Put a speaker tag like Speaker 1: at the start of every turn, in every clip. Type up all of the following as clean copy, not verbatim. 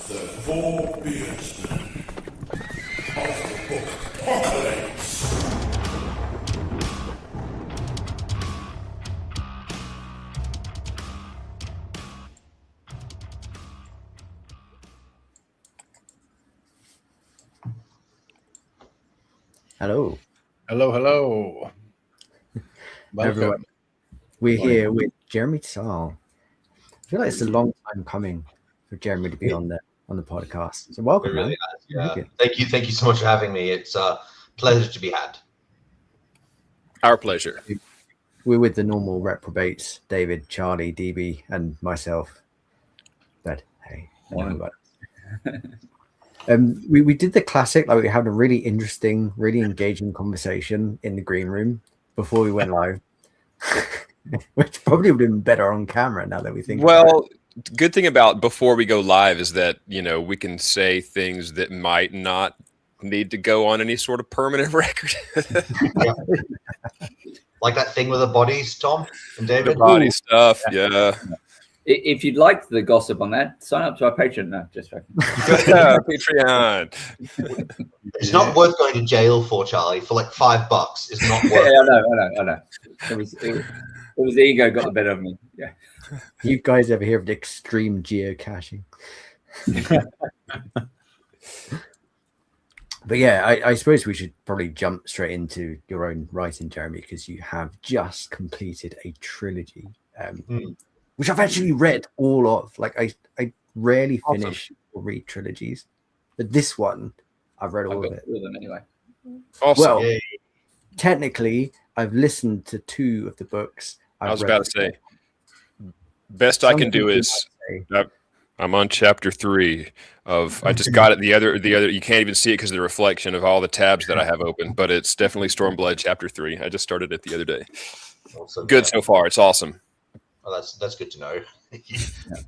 Speaker 1: The Four Beardsmen of the Bookpocalypse.
Speaker 2: Hello.
Speaker 3: Hello. Welcome.
Speaker 2: Everyone. We're here with Jeremy Szal. I feel like it's a long time coming for Jeremy to be on the podcast. So welcome,
Speaker 4: It really
Speaker 2: man.
Speaker 4: has, yeah. Thank you so much for having me. It's a pleasure to be had.
Speaker 5: Our pleasure.
Speaker 2: We're with the normal reprobates, David, Charlie, DB, and myself. But hey, we did the classic, like we had a really interesting, really engaging conversation in the green room before we went live. Which probably would have been better on camera now that we think about it.
Speaker 5: Well, good thing about before we go live is that, you know, we can say things that might not need to go on any sort of permanent record.
Speaker 4: Yeah. Like that thing with the bodies, Tom and David?
Speaker 5: The body stuff, yeah.
Speaker 6: If you'd like the gossip on that, sign up to our Patreon. No, just joking.
Speaker 5: Patreon.
Speaker 4: It's not worth going to jail for, Charlie, for like $5. It's not worth
Speaker 6: I know. It was the ego got the better of me. Yeah.
Speaker 2: You guys ever hear of the extreme geocaching? But yeah, I suppose we should probably jump straight into your own writing, Jeremy, because you have just completed a trilogy, which I've actually read all of. Like I rarely finish or read trilogies, but this one I've read all of it.
Speaker 6: All of them anyway.
Speaker 5: Awesome.
Speaker 2: Well, technically, I've listened to 2 of the books.
Speaker 5: I was about to say, best I can do is I'm on chapter 3 of. I just got it. The other. You can't even see it because of the reflection of all the tabs that I have open. But it's definitely Stormblood chapter 3. I just started it the other day.
Speaker 4: Awesome.
Speaker 5: Good so far. It's awesome.
Speaker 4: Well, that's good to know.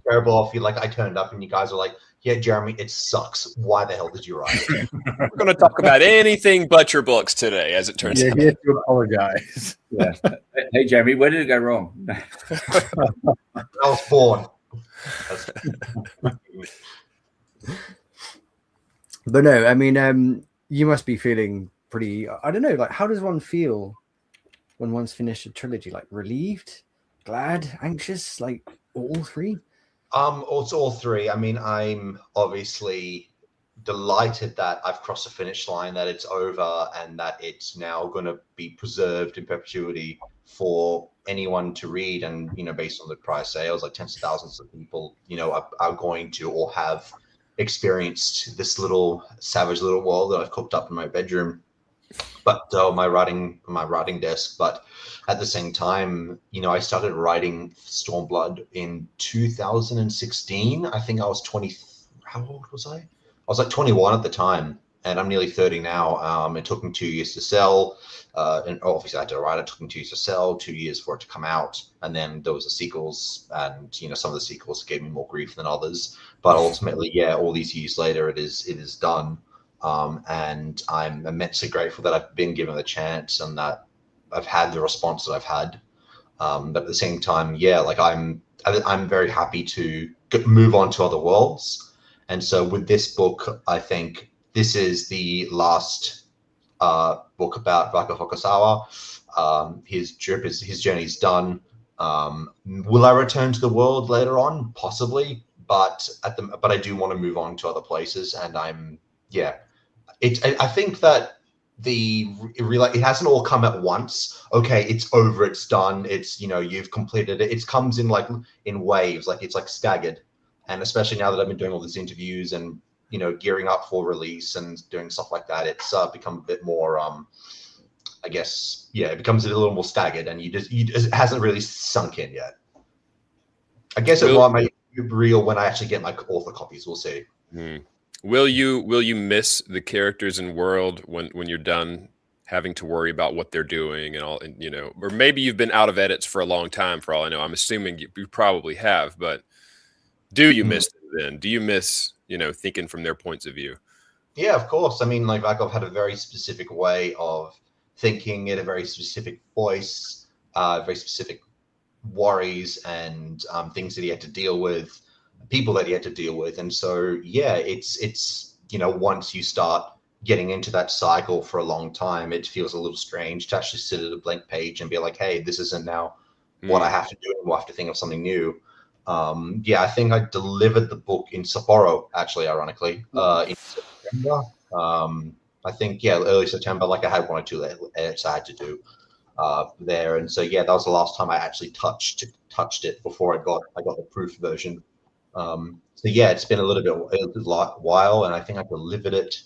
Speaker 4: Terrible. I feel like I turned up and you guys are like, "Yeah, Jeremy, it sucks. Why the hell did you write it?"
Speaker 5: We're going to talk about anything but your books today, as it turns out.
Speaker 3: You're here to apologize.
Speaker 6: Yeah. Hey, Jeremy, where did it go wrong?
Speaker 4: I was born.
Speaker 2: But no, I mean, you must be feeling pretty. I don't know. Like, how does one feel when one's finished a trilogy? Like, relieved, glad, anxious, like all 3?
Speaker 4: It's all 3. I mean, I'm obviously delighted that I've crossed the finish line, that it's over, and that it's now going to be preserved in perpetuity for anyone to read. And, you know, based on the prior sales, like tens of thousands of people, you know, are going to or have experienced this little savage little world that I've cooked up in my bedroom, but my writing desk. But at the same time, you know, I started writing Stormblood in 2016. I think I was 20. How old was I? I was like 21 at the time, and I'm nearly 30 now. It took me 2 years to sell, and obviously I had to write it. It took me 2 years to sell, 2 years for it to come out, and then there was the sequels, and you know, some of the sequels gave me more grief than others. But ultimately, yeah, all these years later, it is done, and I'm immensely grateful that I've been given the chance and that I've had the response that I've had. But at the same time, yeah, like I'm very happy to move on to other worlds. And so with this book, I think this is the last book about Waka Hokusawa. His journey's done. Will I return to the world later on? Possibly, but I do want to move on to other places. And I think that it hasn't all come at once. Okay, it's over, it's done, it's, you know, you've completed it. It comes in like in waves, like it's like staggered. And especially now that I've been doing all these interviews and, you know, gearing up for release and doing stuff like that, it's become a bit more, I guess, yeah, it becomes a little more staggered, and it hasn't really sunk in yet. I guess it might be real when I actually get my author copies. We'll see.
Speaker 5: Will you miss the characters and world when you're done having to worry about what they're doing and all, and, you know, or maybe you've been out of edits for a long time for all I know. I'm assuming you probably have, but do you miss them then? Do you miss, you know, thinking from their points of view?
Speaker 4: Yeah, of course. I mean, like I've had a very specific way of thinking, in a very specific voice, very specific worries and things that he had to deal with. people that he had to deal with. And so, yeah, it's once you start getting into that cycle for a long time, it feels a little strange to actually sit at a blank page and be like, hey, this isn't now what I have to do. We'll have to think of something new. I think I delivered the book in Sapporo, actually, ironically, in September. I think, early September, like I had 1 or 2 edits I had to do there. And so, that was the last time I actually touched it before I got the proof version. It's been a while, and I think I delivered it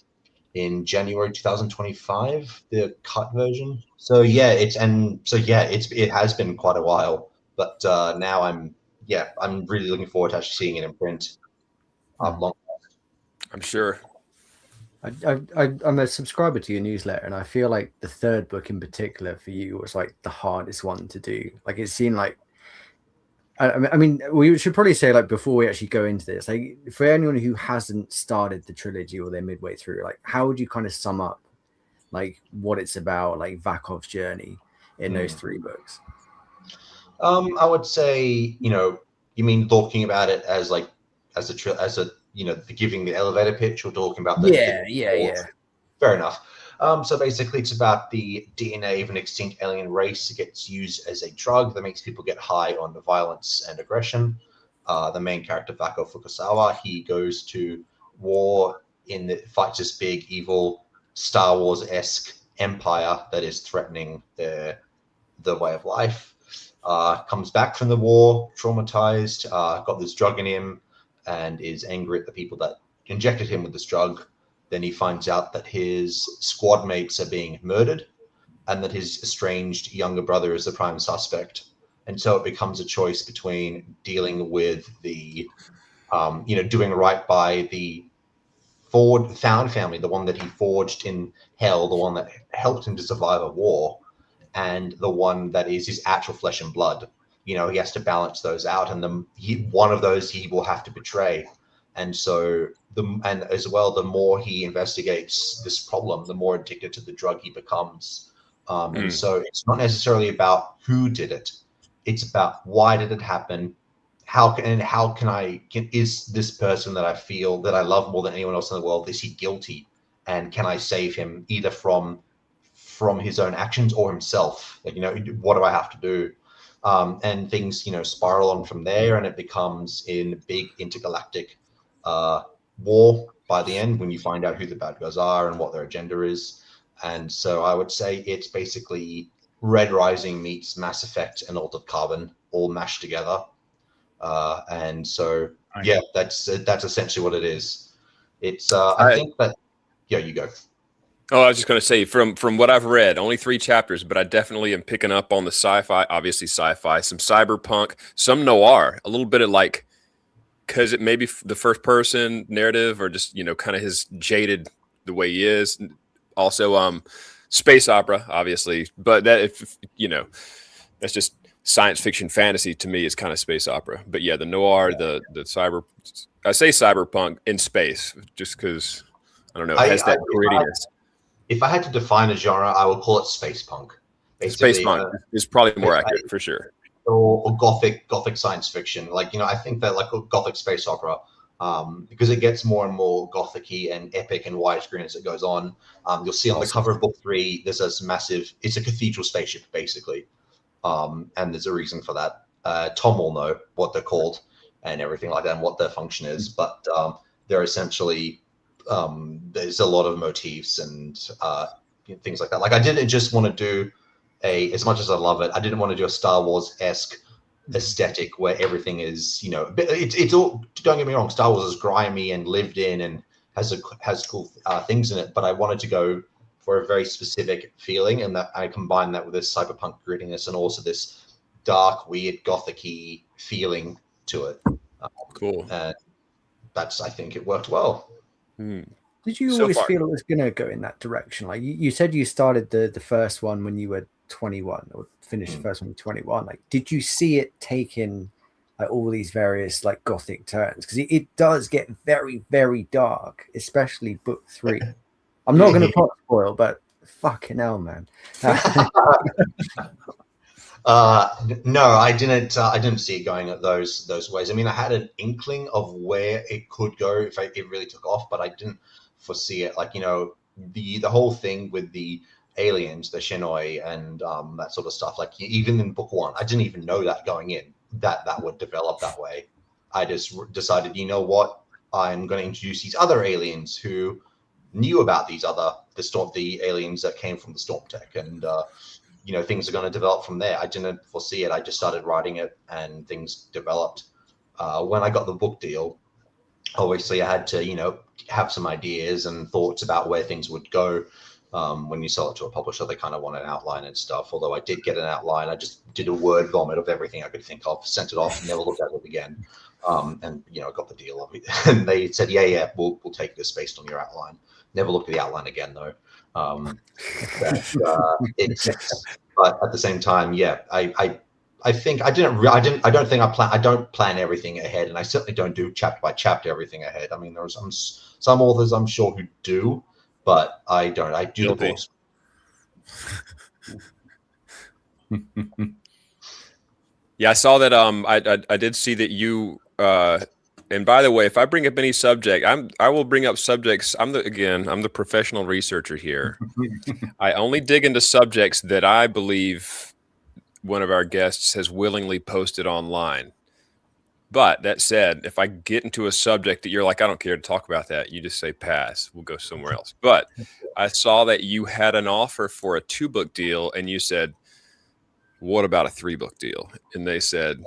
Speaker 4: in January 2025, the cut version. So it has been quite a while, but now I'm really looking forward to actually seeing it in print.
Speaker 5: I'm sure.
Speaker 2: I'm a subscriber to your newsletter, and I feel like the third book in particular for you was like the hardest one to do. Like it seemed like, I mean, we should probably say, like, before we actually go into this, like, for anyone who hasn't started the trilogy or they're midway through, like, how would you kind of sum up, like, what it's about, like Vakov's journey in those 3 books?
Speaker 4: I would say, you mean talking about it as giving the elevator pitch, or talking about the Fair enough. So basically, it's about the DNA of an extinct alien race that gets used as a drug that makes people get high on the violence and aggression. The main character, Vako Fukasawa, he goes to war fights this big, evil, Star Wars-esque empire that is threatening the way of life. Comes back from the war, traumatized, got this drug in him, and is angry at the people that injected him with this drug. Then he finds out that his squad mates are being murdered, and that his estranged younger brother is the prime suspect. And so it becomes a choice between dealing with the, doing right by the found family, the one that he forged in hell, the one that helped him to survive a war, and the one that is his actual flesh and blood. He has to balance those out, and one of those he will have to betray. And so, the more he investigates this problem, the more addicted to the drug he becomes. And so, it's not necessarily about who did it; it's about why did it happen. Is this person that I feel that I love more than anyone else in the world, is he guilty, and can I save him either from his own actions or himself? Like, what do I have to do? And things, spiral on from there, and it becomes in big intergalactic war by the end, when you find out who the bad guys are and what their agenda is. And so I would say it's basically Red Rising meets Mass Effect and Altered Carbon all mashed together. And so, that's essentially what it is. It's I think that, you go.
Speaker 5: Oh, I was just going to say, from what I've read, only 3 chapters, but I definitely am picking up on the sci-fi, obviously sci-fi, some cyberpunk, some noir, a little bit of like, because it may be the first person narrative, or just, kind of his jaded the way he is. Also, space opera, obviously, but that, that's just science fiction fantasy to me, is kind of space opera. But yeah, the noir, the I say cyberpunk in space, just because, I don't know, it has that grittiness.
Speaker 4: If I had to define a genre, I would call it space punk.
Speaker 5: Space punk is probably more accurate, for sure.
Speaker 4: Or gothic science fiction. Like, I think that, like, gothic space opera, because it gets more and more gothic-y and epic and widescreen as it goes on. You'll see on the cover of book 3, there's this massive, it's a cathedral spaceship, basically. And there's a reason for that. Tom will know what they're called and everything like that, and what their function is. But they're essentially, there's a lot of motifs and things like that. Like, I didn't just want to do as much as I love it, I didn't want to do a Star Wars-esque aesthetic where everything is, it's all, don't get me wrong, Star Wars is grimy and lived in and has cool things in it, but I wanted to go for a very specific feeling, and that I combined that with this cyberpunk grittiness and also this dark, weird, gothic-y feeling to it.
Speaker 5: Cool.
Speaker 4: And I think it worked well.
Speaker 2: Did you always feel it was going to go in that direction? Like, you said you started the first one when you were 21, or finished the first one when 21. Like, did you see it taking like all these various like gothic turns? Because it does get very, very dark, especially book 3. I'm not going to spoil, but fucking hell, man.
Speaker 4: No, I didn't. I didn't see it going those ways. I mean, I had an inkling of where it could go if it really took off, but I didn't foresee it. Like, the whole thing with the aliens, the Shinoi, and that sort of stuff. Like, even in book 1, I didn't even know that going in that would develop that way. I just decided, you know what, I'm going to introduce these other aliens who knew about the aliens that came from the Storm Tech, and things are going to develop from there. I didn't foresee it. I just started writing it, and things developed. When I got the book deal, obviously I had to, have some ideas and thoughts about where things would go. When you sell it to a publisher, they kind of want an outline and stuff. Although I did get an outline, I just did a word vomit of everything I could think of, sent it off, never looked at it again. And got the deal of it. And they said, yeah, we'll take this based on your outline. Never looked at the outline again though. But at the same time, yeah, I think I don't plan everything ahead, and I certainly don't do chapter by chapter everything ahead. I mean, there's some authors I'm sure who do, but I don't. I do the books.
Speaker 5: Yeah, I saw that. I did see that you. And by the way, if I bring up any subject, I will bring up subjects. I'm the professional researcher here. I only dig into subjects that I believe one of our guests has willingly posted online. But that said, if I get into a subject that you're like, I don't care to talk about that, you just say pass. We'll go somewhere else. But I saw that you had an offer for a 2-book deal, and you said, what about a 3-book deal? And they said,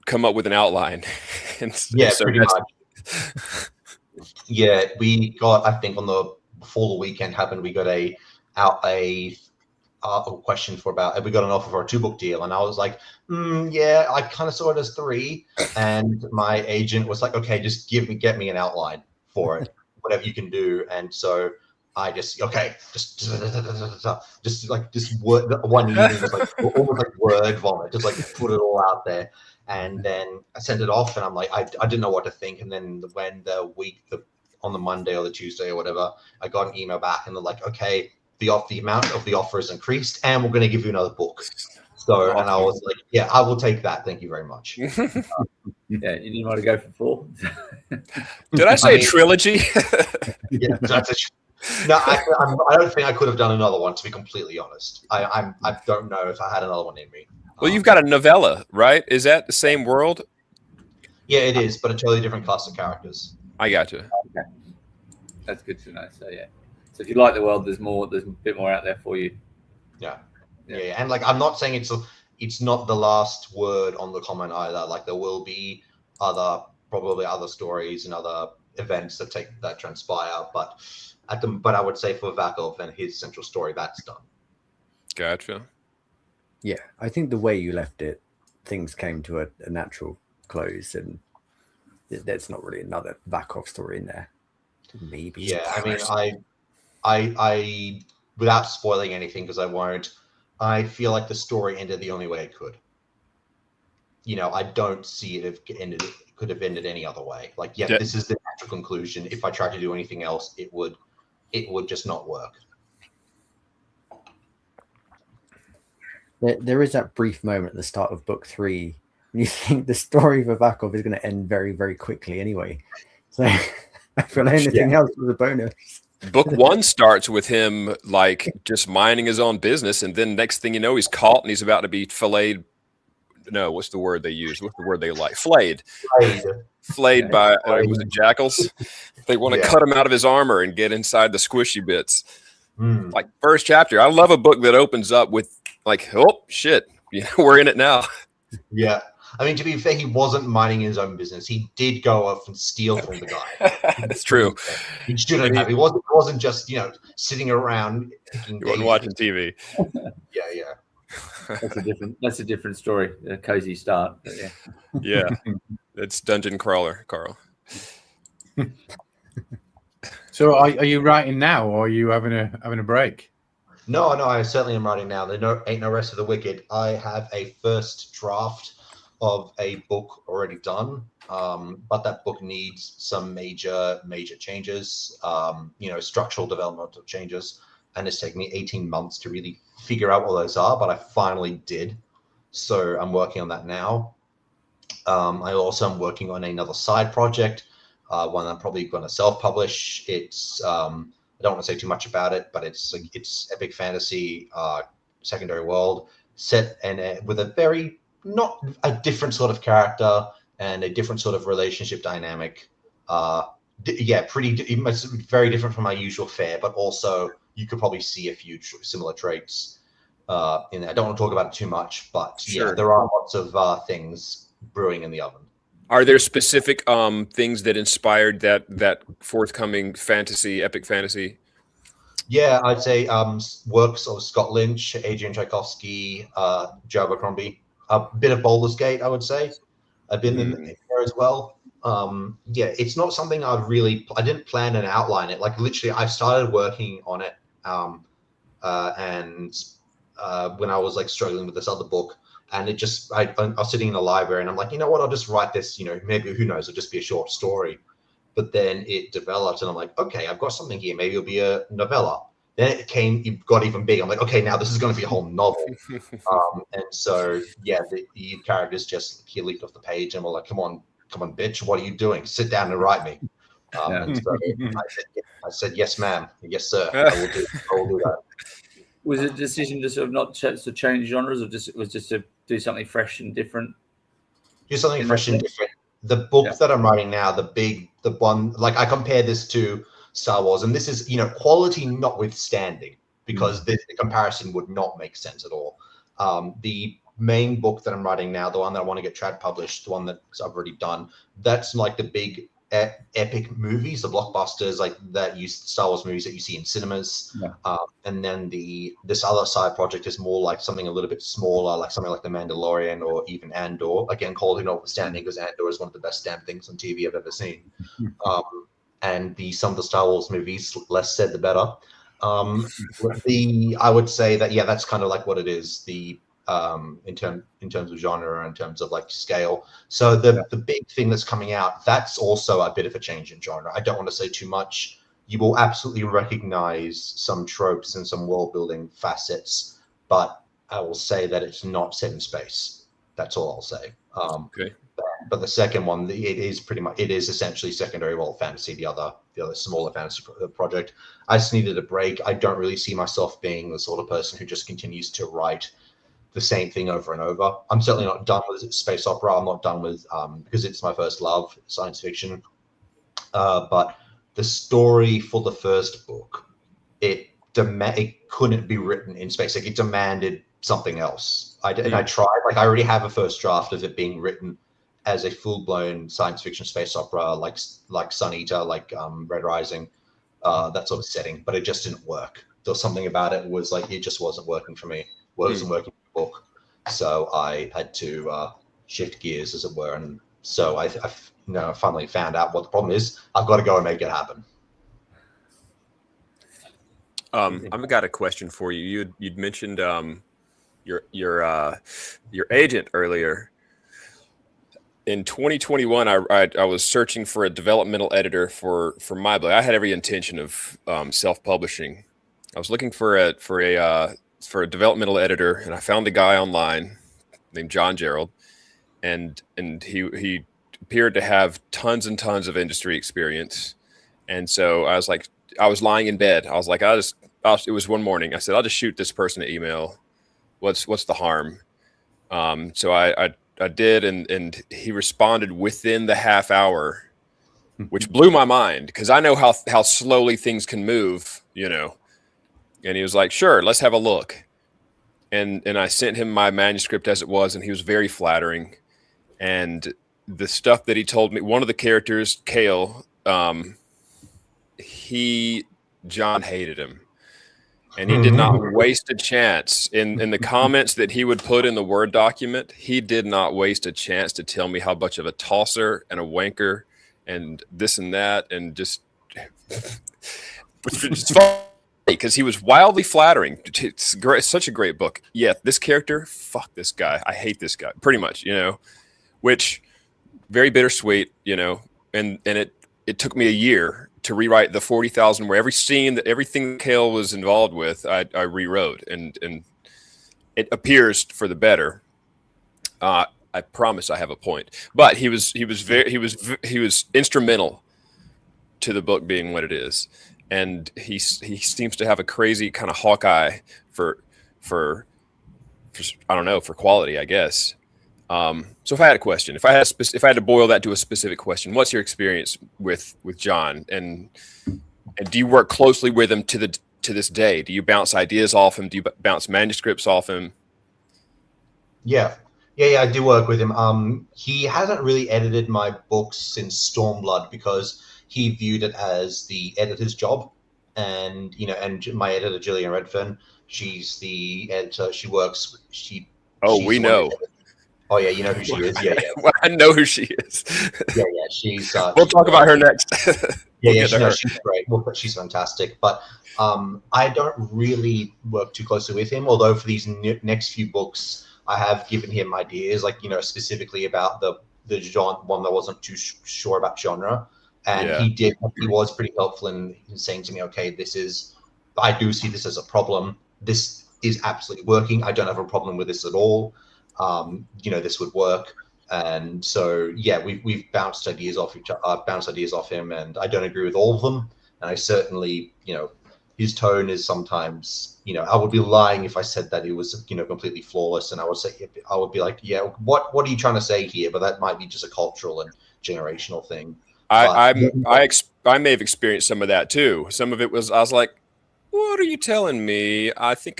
Speaker 5: come up with an outline. And
Speaker 4: yeah, so pretty much. Yeah, we got, I think before the weekend happened, we got a question we got an offer for a 2-book deal, and I was like, yeah, I kind of saw it as 3, and my agent was like, okay, just get me an outline for it, whatever you can do. And so I just word one evening, just like almost like word vomit, just like put it all out there. And then I sent it off, and I'm like, I didn't know what to think. And then when on the Monday or the Tuesday or whatever, I got an email back, and they're like, okay, the amount of the offer is increased, and we're going to give you another book. So, and I was like, yeah, I will take that. Thank you very much.
Speaker 6: Yeah, you didn't want to go for 4.
Speaker 5: Did I say a trilogy?
Speaker 4: Yeah, no, I don't think I could have done another one, to be completely honest. I don't know if I had another one in me.
Speaker 5: Well, you've got a novella, right? Is that the same world?
Speaker 4: Yeah, it is, but a totally different class of characters.
Speaker 5: I gotcha.
Speaker 6: Okay. That's good to know. So yeah. So if you like the world, there's a bit more out there for you.
Speaker 4: Yeah. And like, I'm not saying it's not the last word on the comment either. Like, there will be probably other stories and other events that transpire, but I would say for Vakov and his central story, that's done.
Speaker 5: Gotcha.
Speaker 2: Yeah, I think the way you left it, things came to a natural close, and there's not really another Vakov story in there. Maybe.
Speaker 4: Yeah, I mean, I without spoiling anything, because I won't, I feel like the story ended the only way it could. I don't see it could have ended any other way. Like, this is the natural conclusion. If I tried to do anything else, it would just not work.
Speaker 2: There is that brief moment at the start of book 3 when you think the story of Vakov is going to end very, very quickly anyway. So I feel anything else was a bonus.
Speaker 5: Book 1 starts with him like just minding his own business, and then next thing you know, he's caught and he's about to be filleted. No, what's the word they use? What's the word they like? Flayed. Flayed by was it jackals? They want to cut him out of his armor and get inside the squishy bits. Like, first chapter. I love a book that opens up with like, oh shit, we're in it now. Yeah.
Speaker 4: I mean, to be fair, he wasn't minding his own business. He did go off and steal from the guy.
Speaker 5: That's true.
Speaker 4: He shouldn't have. He wasn't just, sitting around.
Speaker 5: He wasn't watching TV.
Speaker 4: Yeah.
Speaker 6: That's a different story. A cozy start. But yeah.
Speaker 5: Yeah. It's Dungeon Crawler, Carl.
Speaker 3: So are you writing now, or are you having a break?
Speaker 4: No, I certainly am writing now. There ain't no rest of the wicked. I have a first draft of a book already done, but that book needs some major changes, structural developmental changes, and it's taken me 18 months to really figure out what those are, but I finally did. So I'm working on that now. I also am working on another side project, one I'm probably going to self-publish. It's I don't want to say too much about it, but it's epic fantasy, secondary world set and with a very not a different sort of character and a different sort of relationship dynamic. It's very different from my usual fare, but also you could probably see a few similar traits in there. I don't want to talk about it too much, but
Speaker 5: Sure.
Speaker 4: yeah, there are lots of things brewing in the oven.
Speaker 5: Are there specific things that inspired that forthcoming fantasy, epic fantasy?
Speaker 4: Yeah, I'd say works of Scott Lynch, Adrian Tchaikovsky, Joe Abercrombie, a bit of Baldur's Gate, I would say. I've been in there as well. Yeah, it's not something I didn't plan and outline it. Like literally, I started working on it, and when I was like struggling with this other book, and I was sitting in the library, and I'm like, you know what? I'll just write this. Maybe who knows? It'll just be a short story. But then it developed, and I'm like, okay, I've got something here. Maybe it'll be a novella. Then it got even bigger. I'm like, okay, now this is going to be a whole novel. And so, yeah, the characters he leaped off the page and were like, come on, bitch, what are you doing? Sit down and write me. And so I said, yes, ma'am. Yes, sir. I will do that.
Speaker 6: Was it a decision to sort of not to change genres, or just to do something fresh and different?
Speaker 4: Do something fresh and different. The book that I'm writing now, the one, like I compare this to Star Wars, and this is, quality notwithstanding, because the comparison would not make sense at all. The main book that I'm writing now, the one that I want to get trad published, the one that I've already done, that's like the big epic movies, the blockbusters, like Star Wars movies that you see in cinemas. And then this other side project is more like something a little bit smaller, like something like The Mandalorian or even Andor. Again, quality notwithstanding, because Andor is one of the best damn things on TV I've ever seen. And some of the Star Wars movies, less said the better. I would say that that's kind of like what it is. In terms of genre, in terms of like scale. So the big thing that's coming out, that's also a bit of a change in genre. I don't want to say too much. You will absolutely recognize some tropes and some world building facets, but I will say that it's not set in space. That's all I'll say.
Speaker 5: Okay.
Speaker 4: But the second one, it is essentially secondary world fantasy, the other smaller fantasy project. I just needed a break. I don't really see myself being the sort of person who just continues to write the same thing over and over. I'm certainly not done with space opera. I'm not done with because it's my first love, science fiction. But the story for the first book, it couldn't be written in space. Like it demanded something else. And I tried. Like I already have a first draft of it being written as a full-blown science fiction space opera, like Sun Eater, like Red Rising, that sort of setting. But it just didn't work. There was something about it was like it just wasn't working for me. It wasn't working. Book, so I had to shift gears, as it were, and so I finally found out what the problem is. I've got to go and make it happen.
Speaker 5: I've got a question for you. You'd mentioned your agent earlier. In 2021, I was searching for a developmental editor for my book. I had every intention of self-publishing. I was looking for a developmental editor, and I found a guy online named John Gerald, and he appeared to have tons and tons of industry experience. And so I was lying in bed. I was like, it was one morning. I said, I'll just shoot this person an email. What's the harm? So I did, and he responded within the half hour, which blew my mind, because I know how slowly things can move, And he was like, sure, let's have a look. And I sent him my manuscript as it was, and he was very flattering. And the stuff that he told me, one of the characters, Kale, John hated him. And he did not waste a chance. In the comments that he would put in the Word document, he did not waste a chance to tell me how much of a tosser and a wanker and this and that, and just it's fun. Because he was wildly flattering. It's great, such a great book. Yeah, this character, fuck this guy. I hate this guy, pretty much, which very bittersweet, and it took me a year to rewrite the 40,000, where everything that Kale was involved with, I rewrote, and it appears for the better. I promise I have a point. But he was instrumental to the book being what it is, and he seems to have a crazy kind of hawk eye for I don't know, for quality, I guess. So if I had a question, if I had to boil that to a specific question, what's your experience with John, and do you work closely with him to this day? Do you bounce ideas off him? Do you bounce manuscripts off him?
Speaker 4: Yeah, I do work with him. He hasn't really edited my books since Stormblood because he viewed it as the editor's job, and and my editor Gillian Redfern, she's the editor.
Speaker 5: We know.
Speaker 4: Oh yeah, you know who she is. Yeah.
Speaker 5: Well, I know who she is.
Speaker 4: Yeah. She's.
Speaker 5: We'll talk about her next.
Speaker 4: She's great. Well, she's fantastic. But I don't really work too closely with him. Although for these next few books, I have given him ideas, like specifically about the genre, one that wasn't too sure about genre, and he was pretty helpful in saying to me, okay, I do see this as a problem. This is absolutely working. I don't have a problem with this at all. This would work. And so, yeah, we've bounced ideas off each other. I've bounced ideas off him, and I don't agree with all of them. And I certainly, his tone is sometimes, I would be lying if I said that it was, completely flawless. And I would be like, yeah, what are you trying to say here? But that might be just a cultural and generational thing.
Speaker 5: I may have experienced some of that too. Some of it was, I was like, what are you telling me? I think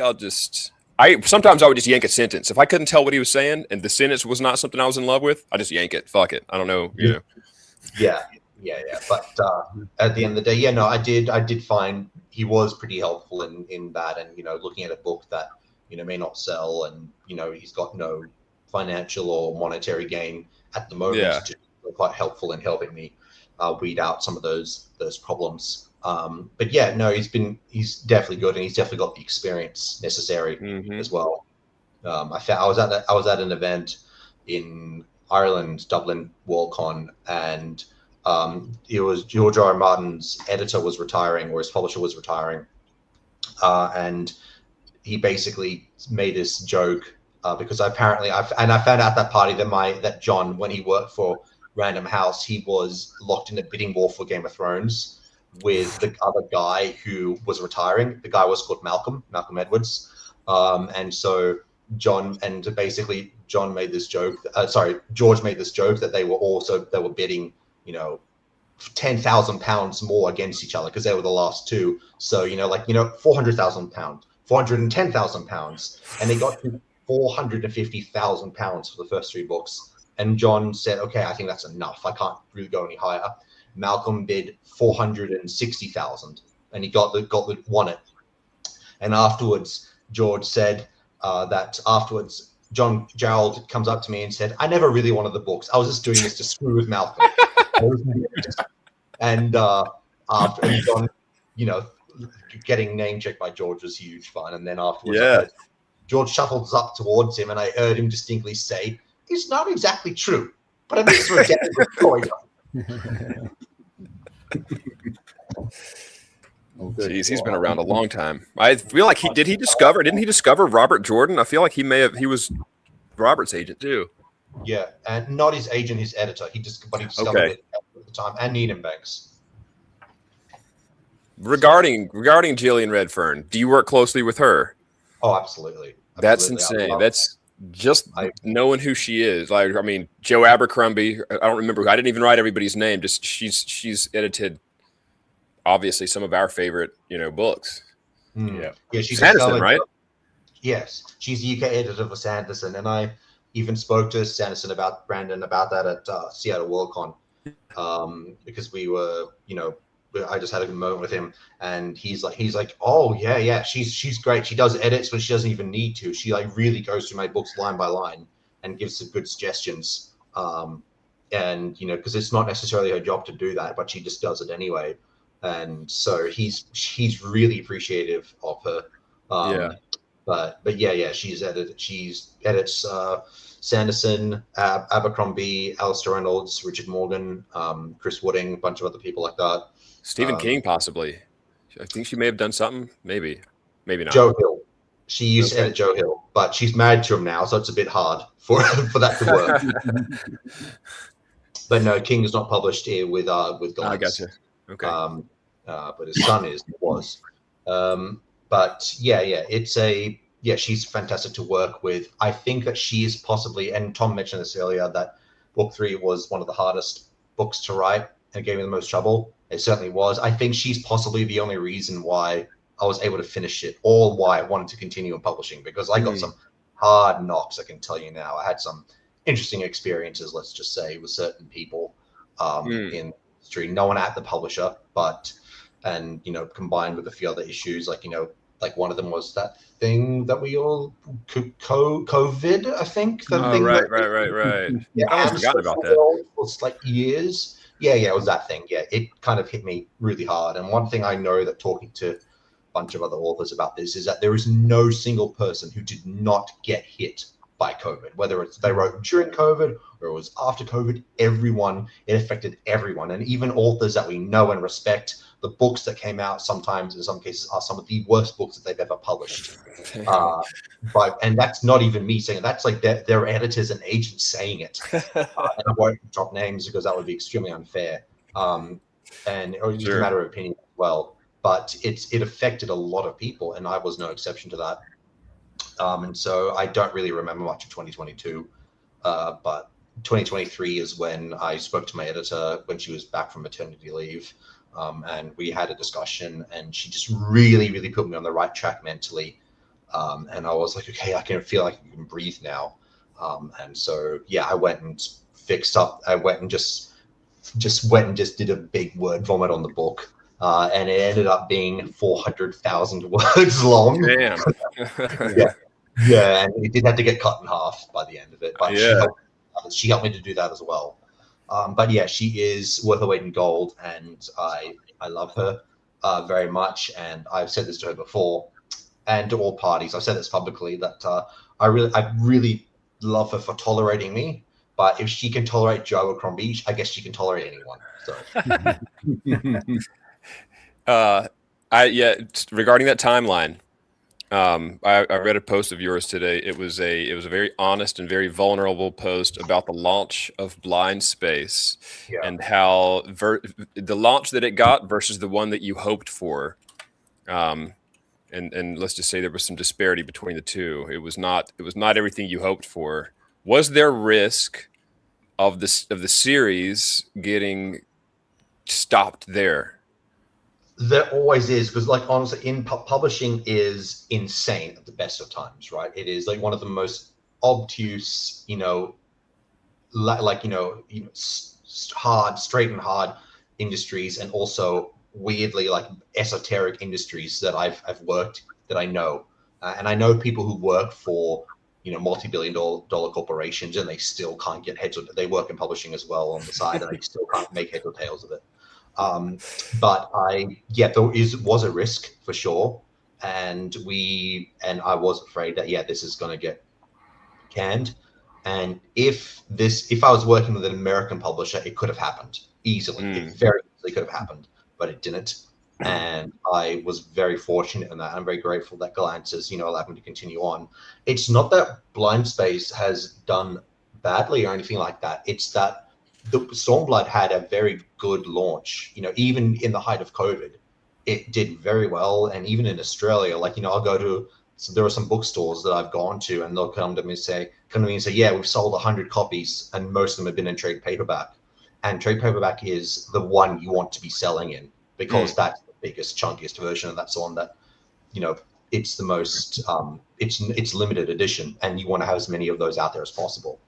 Speaker 5: sometimes I would just yank a sentence. If I couldn't tell what he was saying and the sentence was not something I was in love with, I just yank it. Fuck it. I don't know.
Speaker 4: Yeah. But at the end of the day, I did find he was pretty helpful in that, and looking at a book that may not sell, and he's got no financial or monetary gain at the moment.
Speaker 5: Yeah.
Speaker 4: Just quite helpful in helping me weed out some of those problems. But yeah, no, he's definitely good, and he's definitely got the experience necessary as well. I was at an event in Ireland, Dublin Worldcon, and it was George R. R. Martin's editor was retiring, or his publisher was retiring, and he basically made this joke because apparently I found out at that party that John, when he worked for Random House, he was locked in a bidding war for Game of Thrones with the other guy who was retiring. The guy was called Malcolm Edwards. And so John made this joke. George made this joke that they were bidding, £10,000 more against each other because they were the last two. So, £400,000, £410,000. And they got to £450,000 for the first three books. And John said, okay, I think that's enough. I can't really go any higher. Malcolm bid 460,000, and he won it. And afterwards, George said that afterwards, John Gerald comes up to me and said, "I never really wanted the books. I was just doing this to screw with Malcolm." and John, getting name checked by George was huge fun. And then afterwards, George shuffles up towards him, and I heard him distinctly say, "It's not exactly true, but it makes for a damn good story."
Speaker 5: Jeez, he's been around a long time. I feel like didn't he discover Robert Jordan? I feel like he was Robert's agent too.
Speaker 4: Yeah, and not his agent, his editor. He discovered it at the time, and Needham Banks.
Speaker 5: Regarding Gillian Redfern, do you work closely with her?
Speaker 4: Oh, absolutely.
Speaker 5: That's insane. That's just knowing who she is. I mean, Joe Abercrombie. I don't remember. I didn't even write everybody's name. Just she's edited, obviously, some of our favorite books.
Speaker 4: Yeah, she's
Speaker 5: Sanderson, right?
Speaker 4: Yes, she's the UK editor for Sanderson, and I even spoke to Sanderson about that at Seattle Worldcon, because we were, I just had a good moment with him, and he's like, oh yeah, she's great. She does edits when she doesn't even need to. She really goes through my books line by line and gives some good suggestions. And because it's not necessarily her job to do that, but she just does it anyway. And so he's really appreciative of her. But yeah, she edits Sanderson, Abercrombie, Alistair Reynolds, Richard Morgan, Chris Wooding, a bunch of other people like that.
Speaker 5: Stephen King, possibly. I think she may have done something. Maybe not.
Speaker 4: Joe Hill. She used to edit Joe Hill, but she's married to him now, so it's a bit hard for that to work. But no, King is not published here with Glance.
Speaker 5: I gotcha. Okay.
Speaker 4: But his son was. But she's fantastic to work with. I think that she is possibly, and Tom mentioned this earlier, that book 3 was one of the hardest books to write and gave me the most trouble. It certainly was. I think she's possibly the only reason why I was able to finish it, or why I wanted to continue in publishing, because I got some hard knocks, I can tell you now. I had some interesting experiences, let's just say, with certain people in the industry. No one at the publisher, and combined with a few other issues, like one of them was that thing that we all COVID, I think.
Speaker 5: Right.
Speaker 4: Yeah,
Speaker 5: I almost forgot about that.
Speaker 4: It was like years. Yeah, it was that thing. Yeah, it kind of hit me really hard. And one thing I know, that talking to a bunch of other authors about this, is that there is no single person who did not get hit by COVID, whether it's they wrote during COVID or it was after COVID. It affected everyone. And even authors that we know and respect, the books that came out sometimes, in some cases, are some of the worst books that they've ever published. And that's not even me saying it. That's like their editors and agents saying it. And I won't drop names because that would be extremely unfair. And it's just a matter of opinion as well. But it affected a lot of people, and I was no exception to that. And so I don't really remember much of 2022, but 2023 is when I spoke to my editor when she was back from maternity leave, and we had a discussion, and she just really, really put me on the right track mentally. And I was like, okay, I can feel like I can breathe now. And so, yeah, I went and fixed up. I went and just did a big word vomit on the book. And it ended up being 400,000 words long.
Speaker 5: Damn.
Speaker 4: Yeah, and it did have to get cut in half by the end of it. But she helped me to do that as well. But yeah, she is worth her weight in gold, and I love her very much. And I've said this to her before, and to all parties. I've said this publicly, that I really love her for tolerating me. But if she can tolerate Joe Abercrombie, I guess she can tolerate anyone. So.
Speaker 5: Regarding that timeline, I read a post of yours today. It was a very honest and very vulnerable post about the launch of Blindspace and how the launch that it got versus the one that you hoped for. And let's just say there was some disparity between the two. It was not everything you hoped for. Was there risk of the series getting stopped there?
Speaker 4: There always is, because like honestly, publishing is insane at the best of times, right? It is like one of the most obtuse, straight and hard industries, and also weirdly like esoteric industries that I've worked, that I know, and I know people who work for multi-billion-dollar corporations, and they still can't get heads or they work in publishing as well on the side, and they still can't make heads or tails of it. But there was a risk for sure, and I was afraid that this is going to get canned. And if I was working with an American publisher, it could have happened easily. It very easily could have happened, but it didn't. And I was very fortunate in that. I'm very grateful that Glance has allowed me to continue on. It's not that Blindspace has done badly or anything like that. It's that the Stormblood had a very good launch. Even in the height of COVID, it did very well. And even in Australia, I'll go to, so there are some bookstores that I've gone to, and they'll come to me and say, yeah, we've sold 100 copies, and most of them have been in trade paperback. And trade paperback is the one you want to be selling in, because that's the biggest, chunkiest version, and that's the one that, it's the most, it's limited edition, and you want to have as many of those out there as possible.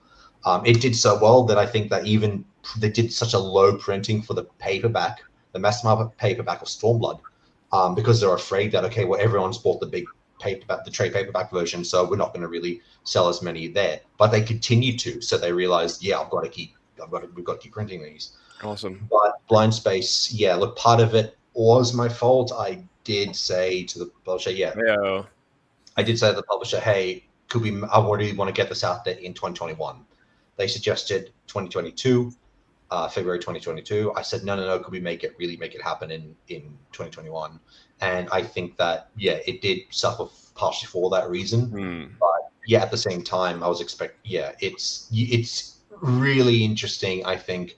Speaker 4: It did so well that I think that even they did such a low printing for the paperback, the mass market paperback of Stormblood, because they're afraid that, okay, well, everyone's bought the big paperback, the trade paperback version, so we're not going to really sell as many there. But they continued to, so they realized, we've got to keep printing these.
Speaker 5: Awesome.
Speaker 4: But Blindspace, look, part of it was my fault. I did say to the publisher, I did say to the publisher, hey, I already want to get this out there in 2021. They suggested 2022, February 2022. I said, no, could we make it happen in 2021? And I think that, it did suffer partially for that reason. But yeah, at the same time, I was it's really interesting. I think,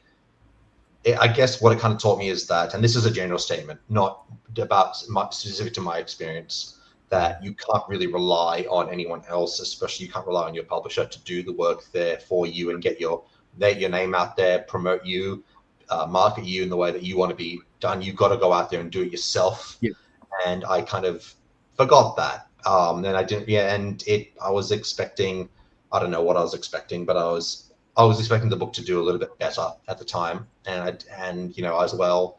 Speaker 4: I guess what it kind of taught me is that, and this is a general statement, not about specific to my experience, that you can't really rely on anyone else, especially you can't rely on your publisher to do the work there for you and get your name out there, promote you, market you in the way that you want to be done. You've got to go out there and do it yourself.
Speaker 2: Yeah.
Speaker 4: And I kind of forgot that. And I didn't, I was expecting, I don't know what I was expecting, but I was expecting the book to do a little bit better at the time. And as well,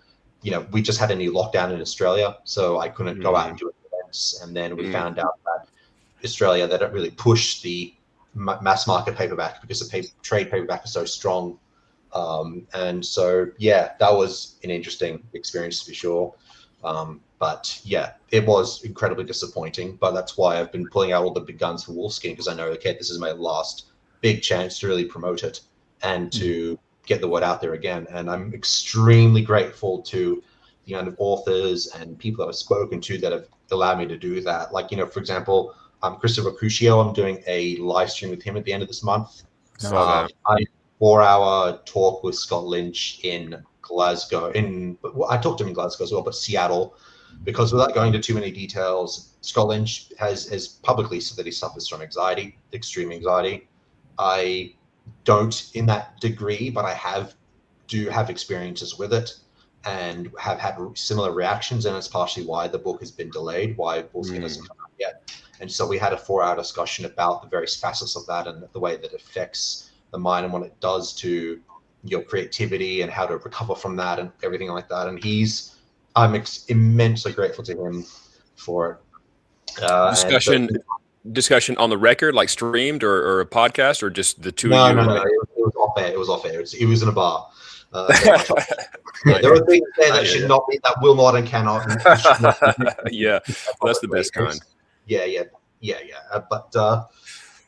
Speaker 4: we just had a new lockdown in Australia, so I couldn't go out and do events. And then we found out that Australia, they don't really push the mass market paperback because the trade paperback is so strong. And so, yeah, that was an interesting experience for sure. But yeah, it was incredibly disappointing, but that's why I've been pulling out all the big guns for Wolfskin, because I know, okay, this is my last big chance to really promote it and to get the word out there again. And I'm extremely grateful to the kind of authors and people that I've spoken to that have allowed me to do that. Like, for example, Christopher Crucio, I'm doing a live stream with him at the end of this month. I 4-hour talk with Scott Lynch in Glasgow. I talked to him in Glasgow as well, but Seattle, because without going into too many details, Scott Lynch has publicly said that he suffers from anxiety, extreme anxiety. I don't in that degree, but I do have experiences with it and have had similar reactions, and it's partially why the book has been delayed, why Wolfskin hasn't come out yet. And so we had a 4-hour discussion about the various facets of that and the way that it affects the mind and what it does to your creativity and how to recover from that and everything like that. And I'm immensely grateful to him for it.
Speaker 5: Discussion on the record, like streamed or a podcast, or just the two of you?
Speaker 4: No. It was off air. It was off air. It was in a bar. There are things there that should not be, that will not and cannot.
Speaker 5: Yeah, that's the best kind.
Speaker 4: Yeah.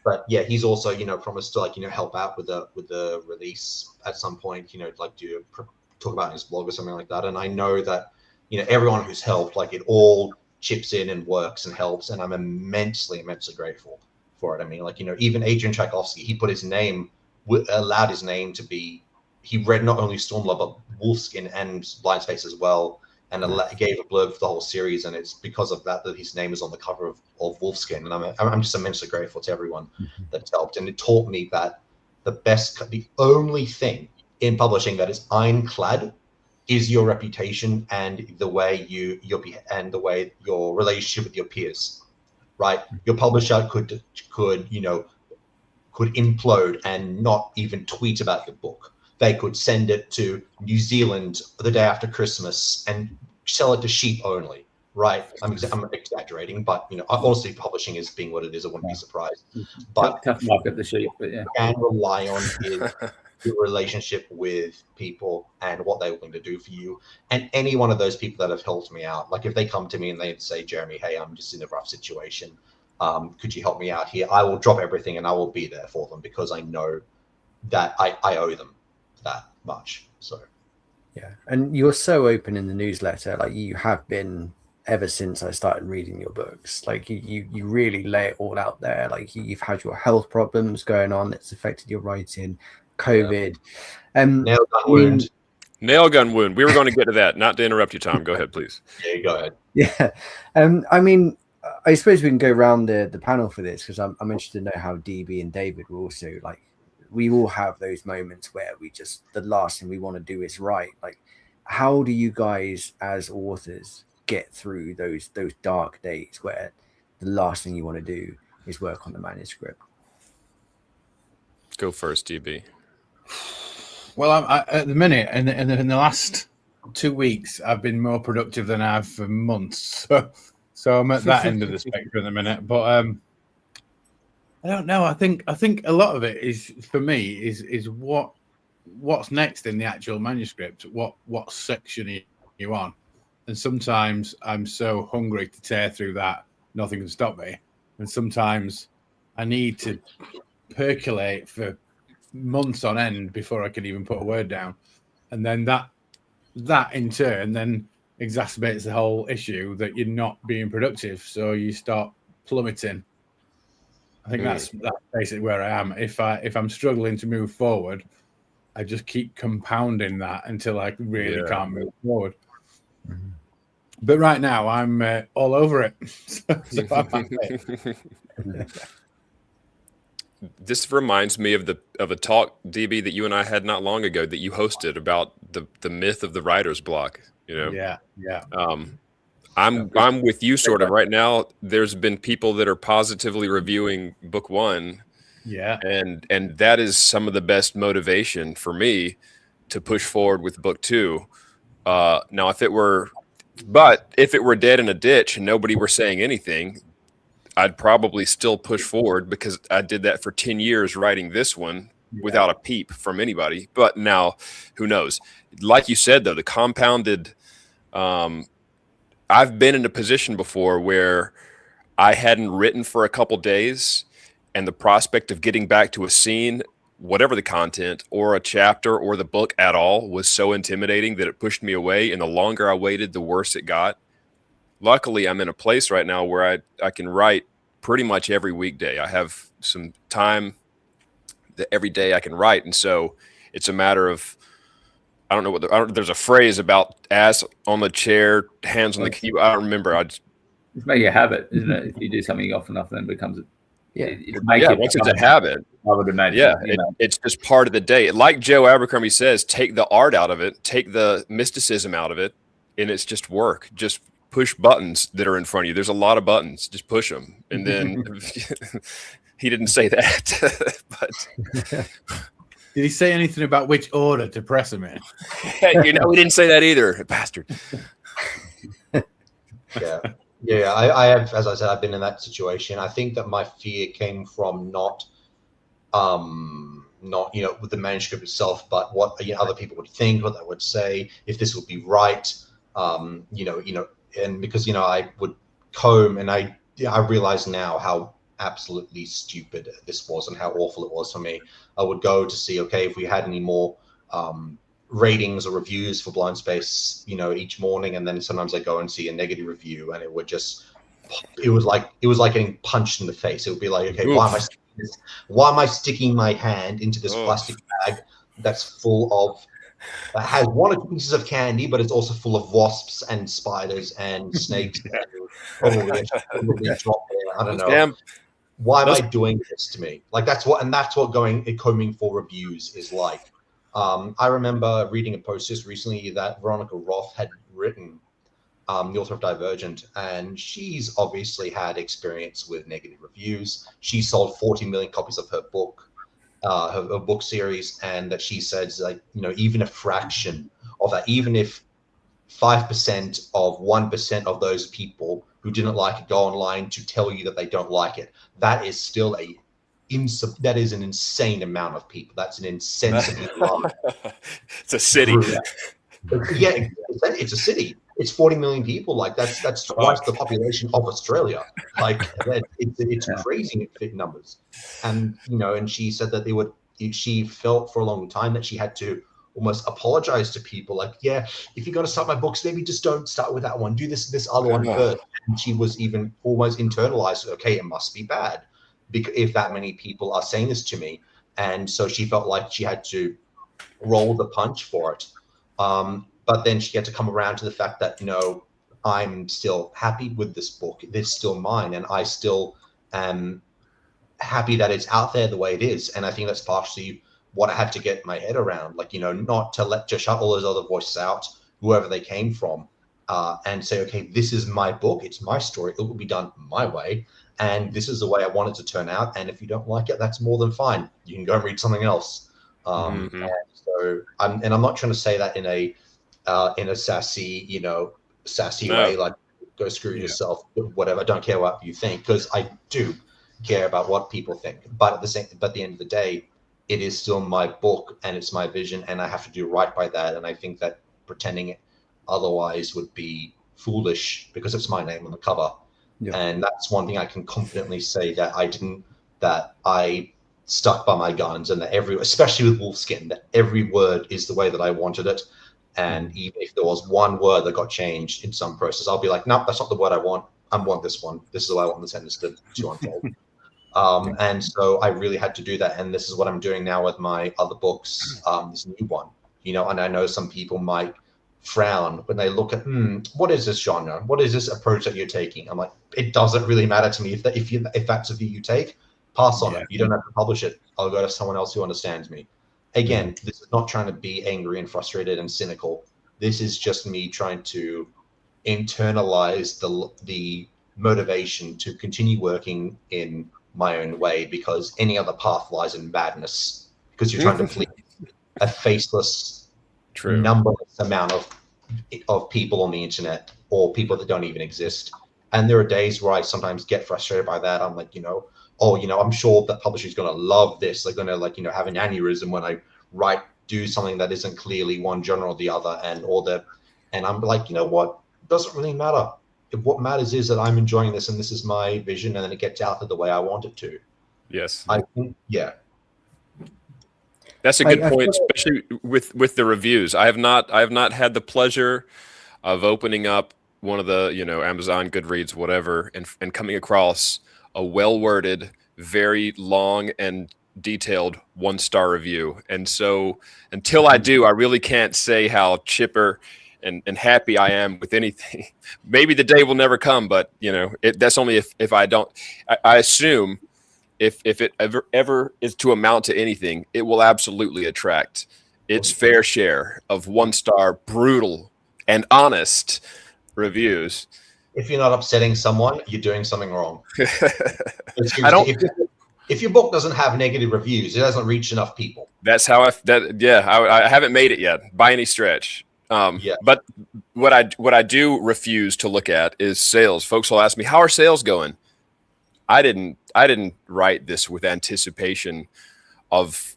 Speaker 4: But yeah, he's also promised to help out with the release at some point. Talk about in his blog or something like that. And I know that everyone who's helped, it all chips in and works and helps, and I'm immensely grateful for it. I mean, even Adrian Tchaikovsky, he put his name, allowed his name to be, he read not only Stormblood but Wolfskin and Blindspace as well, and gave a blurb for the whole series, and it's because of that his name is on the cover of Wolfskin. And I'm just immensely grateful to everyone that's helped. And it taught me that the only thing in publishing that is ironclad is your reputation and the way the way your relationship with your peers, right? Your publisher could implode and not even tweet about your book. They could send it to New Zealand the day after Christmas and sell it to sheep only, right? I'm exaggerating, but honestly, publishing is being what it is. I wouldn't be surprised. But
Speaker 6: tough market, the sheep. But yeah,
Speaker 4: can rely on is your relationship with people and what they're willing to do for you. And any one of those people that have helped me out, like if they come to me and they say, Jeremy, hey, I'm just in a rough situation. Could you help me out here? I will drop everything and I will be there for them, because I know that I owe them that much. So
Speaker 2: yeah, and you're so open in the newsletter, like you have been ever since I started reading your books. Like you really lay it all out there. Like you've had your health problems going on, it's affected your writing, COVID,
Speaker 5: nail gun wound. We were going to get to that, not to interrupt you, Tom. Go ahead, please.
Speaker 4: Yeah, go ahead.
Speaker 2: Yeah, I mean, I suppose we can go around the panel for this, because I'm interested to know how DB and David were also like. We all have those moments where the last thing we want to do is write. Like, how do you guys as authors get through those dark days where the last thing you want to do is work on the manuscript?
Speaker 5: Go first, DB.
Speaker 3: Well, I at the minute, in the last 2 weeks, I've been more productive than I have for months. So I'm at that end of the spectrum at the minute. But I don't know. I think a lot of it is, for me, is what's next in the actual manuscript. What section are you on? And sometimes I'm so hungry to tear through that, nothing can stop me. And sometimes I need to percolate for months on end before I can even put a word down. And then that in turn then exacerbates the whole issue that you're not being productive. So you start plummeting. I think that's basically where I am. If I'm struggling to move forward, I just keep compounding that until I really can't move forward. Mm-hmm. But right now, I'm all over it. So I'm happy.
Speaker 5: This reminds me of a talk, DB, that you and I had not long ago that you hosted about the myth of the writer's block. You know,
Speaker 3: yeah.
Speaker 5: I'm with you sort of right now. There's been people that are positively reviewing book 1.
Speaker 3: Yeah.
Speaker 5: And that is some of the best motivation for me to push forward with book 2. Now, if it were dead in a ditch and nobody were saying anything, I'd probably still push forward because I did that for 10 years writing this one without a peep from anybody. But now, who knows? Like you said, though, the compounded, I've been in a position before where I hadn't written for a couple days, and the prospect of getting back to a scene, whatever the content or a chapter or the book at all, was so intimidating that it pushed me away. And the longer I waited, the worse it got. Luckily, I'm in a place right now where I can write pretty much every weekday. I have some time that every day I can write. And so it's a matter of, I don't know there's a phrase about ass on the chair, hands on the keyboard. I don't remember.
Speaker 6: It's maybe a habit, isn't it? If you do something often enough, then it becomes
Speaker 5: once it's a habit.
Speaker 6: I would imagine.
Speaker 5: Yeah, it's just part of the day. Like Joe Abercrombie says, take the art out of it, take the mysticism out of it, and it's just work. Just push buttons that are in front of you. There's a lot of buttons. Just push them. And then he didn't say that, but
Speaker 3: did he say anything about which order to press them in?
Speaker 5: He didn't say that either, bastard.
Speaker 4: Yeah, I have, as I said, I've been in that situation. I think that my fear came from not with the manuscript itself, but what other people would think, what they would say, if this would be right, and because I would comb, and I realize now how absolutely stupid this was and how awful it was for me. I would go to see, okay, if we had any more ratings or reviews for Blindspace, each morning, and then sometimes I go and see a negative review, and it was like getting punched in the face. It would be like, okay, why am I sticking my hand into this plastic bag that's full of has 1 or 2 pieces of candy, but it's also full of wasps and spiders and snakes. And probably drop there. I don't know. Why am I doing this to me? Like that's what combing for reviews is like. I remember reading a post just recently that Veronica Roth had written, the author of Divergent, and she's obviously had experience with negative reviews. She sold 40 million copies of her book, her book series, and that she says, like, even a fraction of that, even if 5% of 1% of those people who didn't like it go online to tell you that they don't like it, that is still that is an insane amount of people. That's an insensibly large.
Speaker 5: It's a city.
Speaker 4: Yeah, it's a city. It's 40 million people. Like that's twice the population of Australia. Like it's crazy numbers. And and she said that she felt for a long time that she had to almost apologize to people. Like, yeah, if you're going to start my books, maybe just don't start with that one. Do this other one first. And she was even almost internalized. Okay, it must be bad, because if that many people are saying this to me, and so she felt like she had to roll the punch for it. But then she had to come around to the fact that, I'm still happy with this book. It's still mine, and I still am happy that it's out there the way it is. And I think that's partially what I had to get my head around, like, not to shut all those other voices out, whoever they came from, and say, okay, this is my book. It's my story. It will be done my way. And this is the way I want it to turn out. And if you don't like it, that's more than fine. You can go and read something else. And so I'm not trying to say that in a sassy, way, like go screw yourself, whatever. I don't care what you think, because I do care about what people think. But at the end of the day, it is still my book and it's my vision, and I have to do right by that. And I think that pretending otherwise would be foolish, because it's my name on the cover. Yeah. And that's one thing I can confidently say, that I stuck by my guns, and that especially with Wolfskin, that every word is the way that I wanted it. And even if there was one word that got changed in some process, I'll be like, nope, that's not the word I want. I want this one. This is what I want the sentence to unfold. And so I really had to do that. And this is what I'm doing now with my other books, this new one, you know, and I know some people might frown when they look at, what is this genre? What is this approach that you're taking? I'm like, it doesn't really matter to me. If that's the view you take, pass on it. You don't have to publish it. I'll go to someone else who understands me. Again, this is not trying to be angry and frustrated and cynical. This is just me trying to internalize the motivation to continue working in my own way, because any other path lies in madness, because you're trying to please a faceless, numberless amount of people on the internet, or people that don't even exist. And there are days where I sometimes get frustrated by that. I'm like, I'm sure that publisher's going to love this. They're going to have an aneurysm when I do something that isn't clearly one genre or the other, and I'm like, you know what? It doesn't really matter. What matters is that I'm enjoying this, and this is my vision, and then it gets out the way I want it to.
Speaker 5: Yes.
Speaker 4: I think,
Speaker 5: that's a good point, especially with the reviews. I have not had the pleasure of opening up one of the, Amazon, Goodreads, whatever, and coming across a well-worded, very long and detailed 1-star review. And so until I do, I really can't say how chipper and happy I am with anything. Maybe the day will never come, but that's only if I don't. I assume if it ever is to amount to anything, it will absolutely attract its fair share of 1-star, brutal and honest reviews.
Speaker 4: If you're not upsetting someone, you're doing something wrong. If your book doesn't have negative reviews, it hasn't reached enough people.
Speaker 5: That's how I haven't made it yet by any stretch. But what I do refuse to look at is sales. Folks will ask me, how are sales going? I didn't write this with anticipation of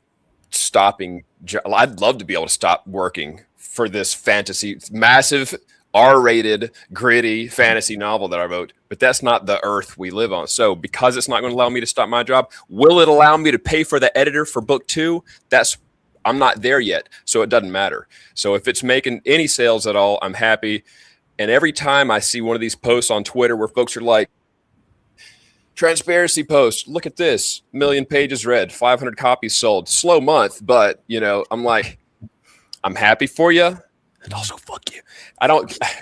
Speaker 5: stopping. I'd love to be able to stop working for this fantasy, massive R-rated, gritty fantasy novel that I wrote, but that's not the earth we live on. So because it's not going to allow me to stop my job, will it allow me to pay for the editor for book 2? I'm not there yet, so it doesn't matter. So if it's making any sales at all, I'm happy. And every time I see one of these posts on Twitter where folks are like, transparency post, look at this, 1 million pages read, 500 copies sold, slow month, but I'm like, I'm happy for you. And also, fuck you.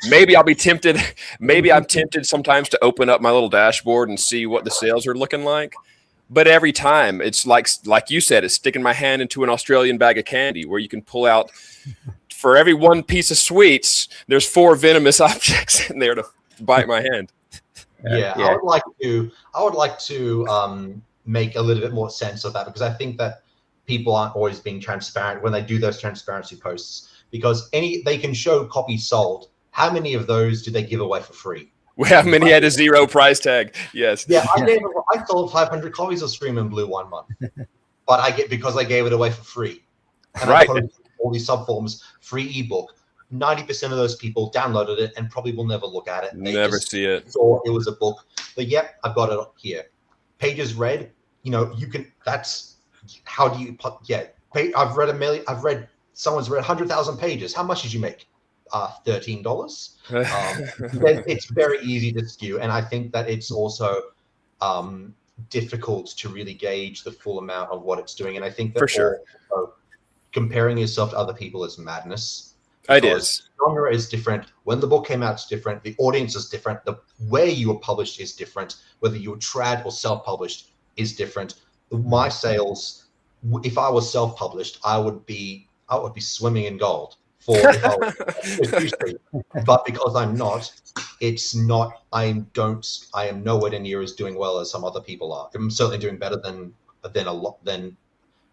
Speaker 5: Maybe I'll be tempted. Maybe I'm tempted sometimes to open up my little dashboard and see what the sales are looking like. But every time it's like you said, it's sticking my hand into an Australian bag of candy where you can pull out, for every one piece of sweets, there's 4 venomous objects in there to bite my hand.
Speaker 4: Yeah. I would like to make a little bit more sense of that, because I think that people aren't always being transparent when they do those transparency posts, because they can show copies sold. How many of those do they give away for free?
Speaker 5: How many had a 0 price tag? Yes.
Speaker 4: Yeah, I sold 500 copies of Scream and Blue 1 month, but because I gave it away for free. And I posted all these subforms, free ebook. 90% of those people downloaded it and probably will never look at it. They
Speaker 5: never see it.
Speaker 4: Saw it was a book. But yep, I've got it up here. Pages read. You can. That's how do you put? Yeah, I've read 1 million. Someone's read 100,000 pages. How much did you make? $13. It's very easy to skew, and I think that it's also difficult to really gauge the full amount of what it's doing. And I think that
Speaker 5: for sure,
Speaker 4: comparing yourself to other people is madness.
Speaker 5: It is.
Speaker 4: Genre is different. When the book came out, it's different. The audience is different. The way you were published is different. Whether you were trad or self-published is different. My sales, if I was self-published, I would be swimming in gold. But because I'm not, it's not. I am nowhere near as doing well as some other people are. I'm certainly doing better than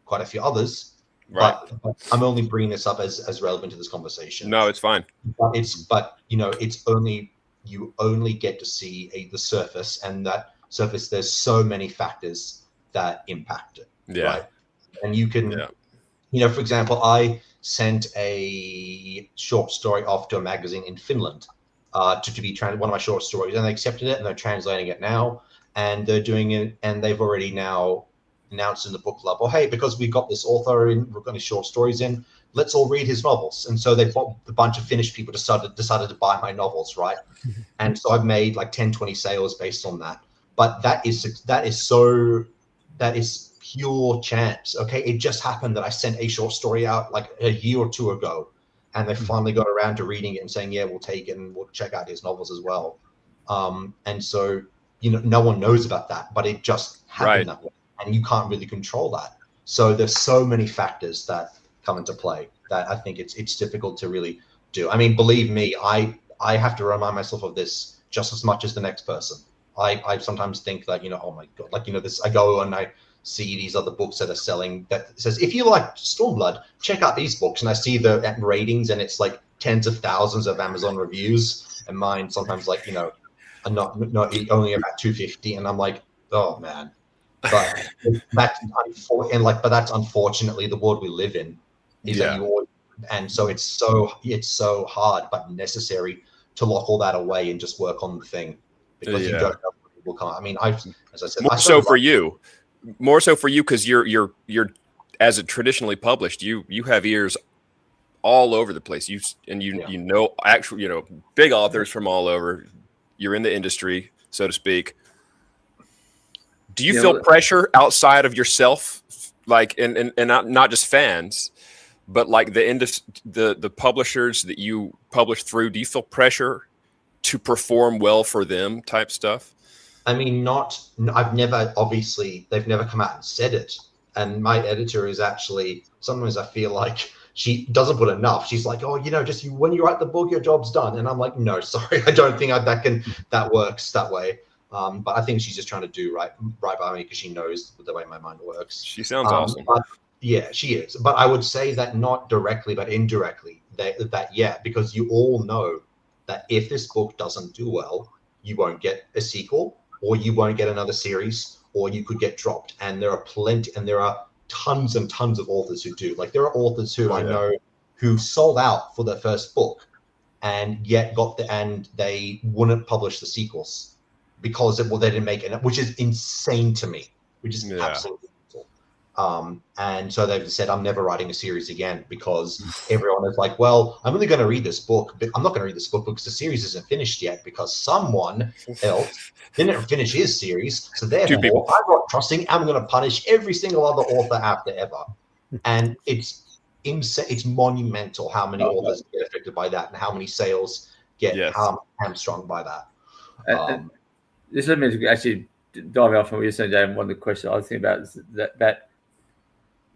Speaker 4: quite a few others. Right. But I'm only bringing this up as relevant to this conversation.
Speaker 5: No, it's fine.
Speaker 4: But it's only, you only get to see the surface, and that surface, there's so many factors that impact it.
Speaker 5: Yeah.
Speaker 4: Right? And you can, for example, I sent a short story off to a magazine in Finland to be one of my short stories, and they accepted it, and they're translating it now, and they're doing it, and they've already now announced in the book club, hey, because we got this author in, we're going to short stories in, let's all read his novels. And so they bought a bunch of Finnish people decided to buy my novels, right? And so I've made like 10, 20 sales based on that. But that is pure chance. Okay, it just happened that I sent a short story out like a year or two ago, and they finally got around to reading it and saying, yeah, we'll take it and we'll check out his novels as well. And so, you know, no one knows about that, but it just happened that way, and you can't really control that. So there's so many factors that come into play that I think it's difficult to really do. I mean, believe me, I have to remind myself of this just as much as the next person. I sometimes think that, you know, oh my God, like, you know, this, I go and I see these other books that are selling that says, if you like Stormblood, check out these books. And I see the ratings and it's like tens of thousands of Amazon reviews, and mine sometimes like, you know, are not only about 250. And I'm like, oh man, but that's unfortunately the world we live in, is that you always, and so it's so hard but necessary to lock all that away and just work on the thing, because you don't know what people can't. I mean, as I said,
Speaker 5: more so for you because you're as a traditionally published, you have ears all over the place. You know actual, you know, big authors from all over. You're in the industry, so to speak. Do you feel pressure outside of yourself, like and not just fans, but like the publishers that you publish through? Do you feel pressure to perform well for them type stuff?
Speaker 4: I mean, I've never, obviously, they've never come out and said it. And my editor is actually, sometimes I feel like she doesn't put enough. She's like, oh, you know, just when you write the book, your job's done. And I'm like, no, sorry, I don't think that works that way. But I think she's just trying to do right by me because she knows the way my mind works.
Speaker 5: She sounds awesome.
Speaker 4: But yeah, she is. But I would say that not directly, but indirectly, because you all know that if this book doesn't do well, you won't get a sequel, or you won't get another series, or you could get dropped. And there are tons and tons of authors who do. Like, there are authors who I know who sold out for their first book and yet and they wouldn't publish the sequels because they didn't make it, which is insane to me, which is absolutely awful. And so they've said, I'm never writing a series again, because everyone is like, well, I'm only going to read this book, but I'm not going to read this book because the series isn't finished yet, because someone else didn't finish his series. So therefore, I'm not trusting. I'm going to punish every single other author after ever. And it's insane. It's monumental how many authors get affected by that, and how many sales get hamstrung by that.
Speaker 6: This let me actually dive off from what you're saying, Dave. One of the questions I was thinking about is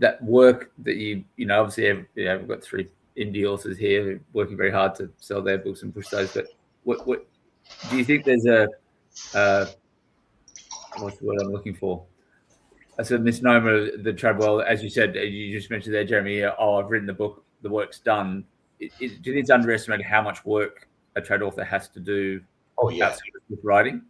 Speaker 6: that work that you know, obviously, we've got 3 indie authors here working very hard to sell their books and push those. But what do you think there's what's the word I'm looking for? A sort of misnomer that Tradwell, as you said, you just mentioned there, Jeremy. Oh, I've written the book, the work's done. Do you think it's underestimated how much work a trad author has to do? Outside of writing.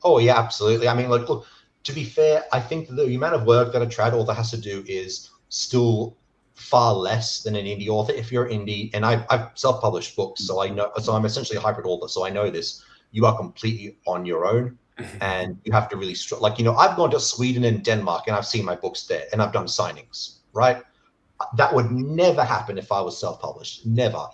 Speaker 4: Oh yeah, absolutely. I mean, look, to be fair, I think the amount of work that a trad author has to do is still far less than an indie author. If you're indie, and I've self-published books, so I know, so I'm essentially a hybrid author, so I know this. You are completely on your own, and you have to really like, you know, I've gone to Sweden and Denmark, and I've seen my books there, and I've done signings, right? That would never happen if I was self-published, never.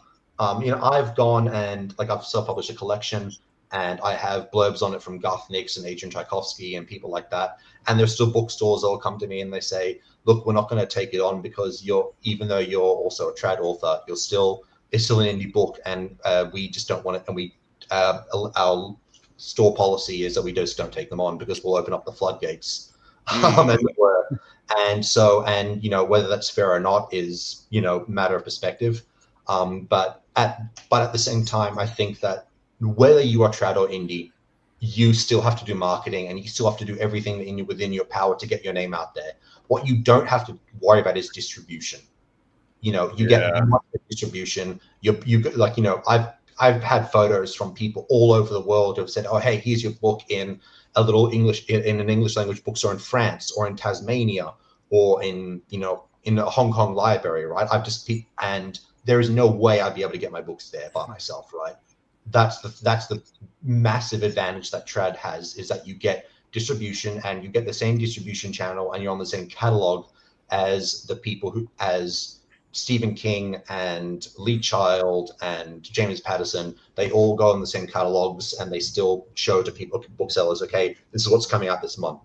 Speaker 4: You know, I've gone and like I've self-published a collection, and I have blurbs on it from Garth Nix and Adrian Tchaikovsky and people like that. And there's still bookstores that will come to me and they say, look, we're not going to take it on because even though you're also a trad author, it's still an indie book, and we just don't want it. And our store policy is that we just don't take them on because we'll open up the floodgates. And you know, whether that's fair or not is, you know, matter of perspective. But at the same time, I think that whether you are trad or indie, you still have to do marketing, and you still have to do everything within your power to get your name out there. What you don't have to worry about is distribution. You know, you get distribution. You like, you know, I've had photos from people all over the world who have said, oh, hey, here's your book in a little English, in an English language bookstore in France or in Tasmania or in, you know, in a Hong Kong library, right? And there is no way I'd be able to get my books there by myself, right? That's the massive advantage that trad has, is that you get distribution, and you get the same distribution channel, and you're on the same catalog as the people as Stephen King and Lee Child and James Patterson, they all go in the same catalogs and they still show to people, booksellers, okay, this is what's coming out this month.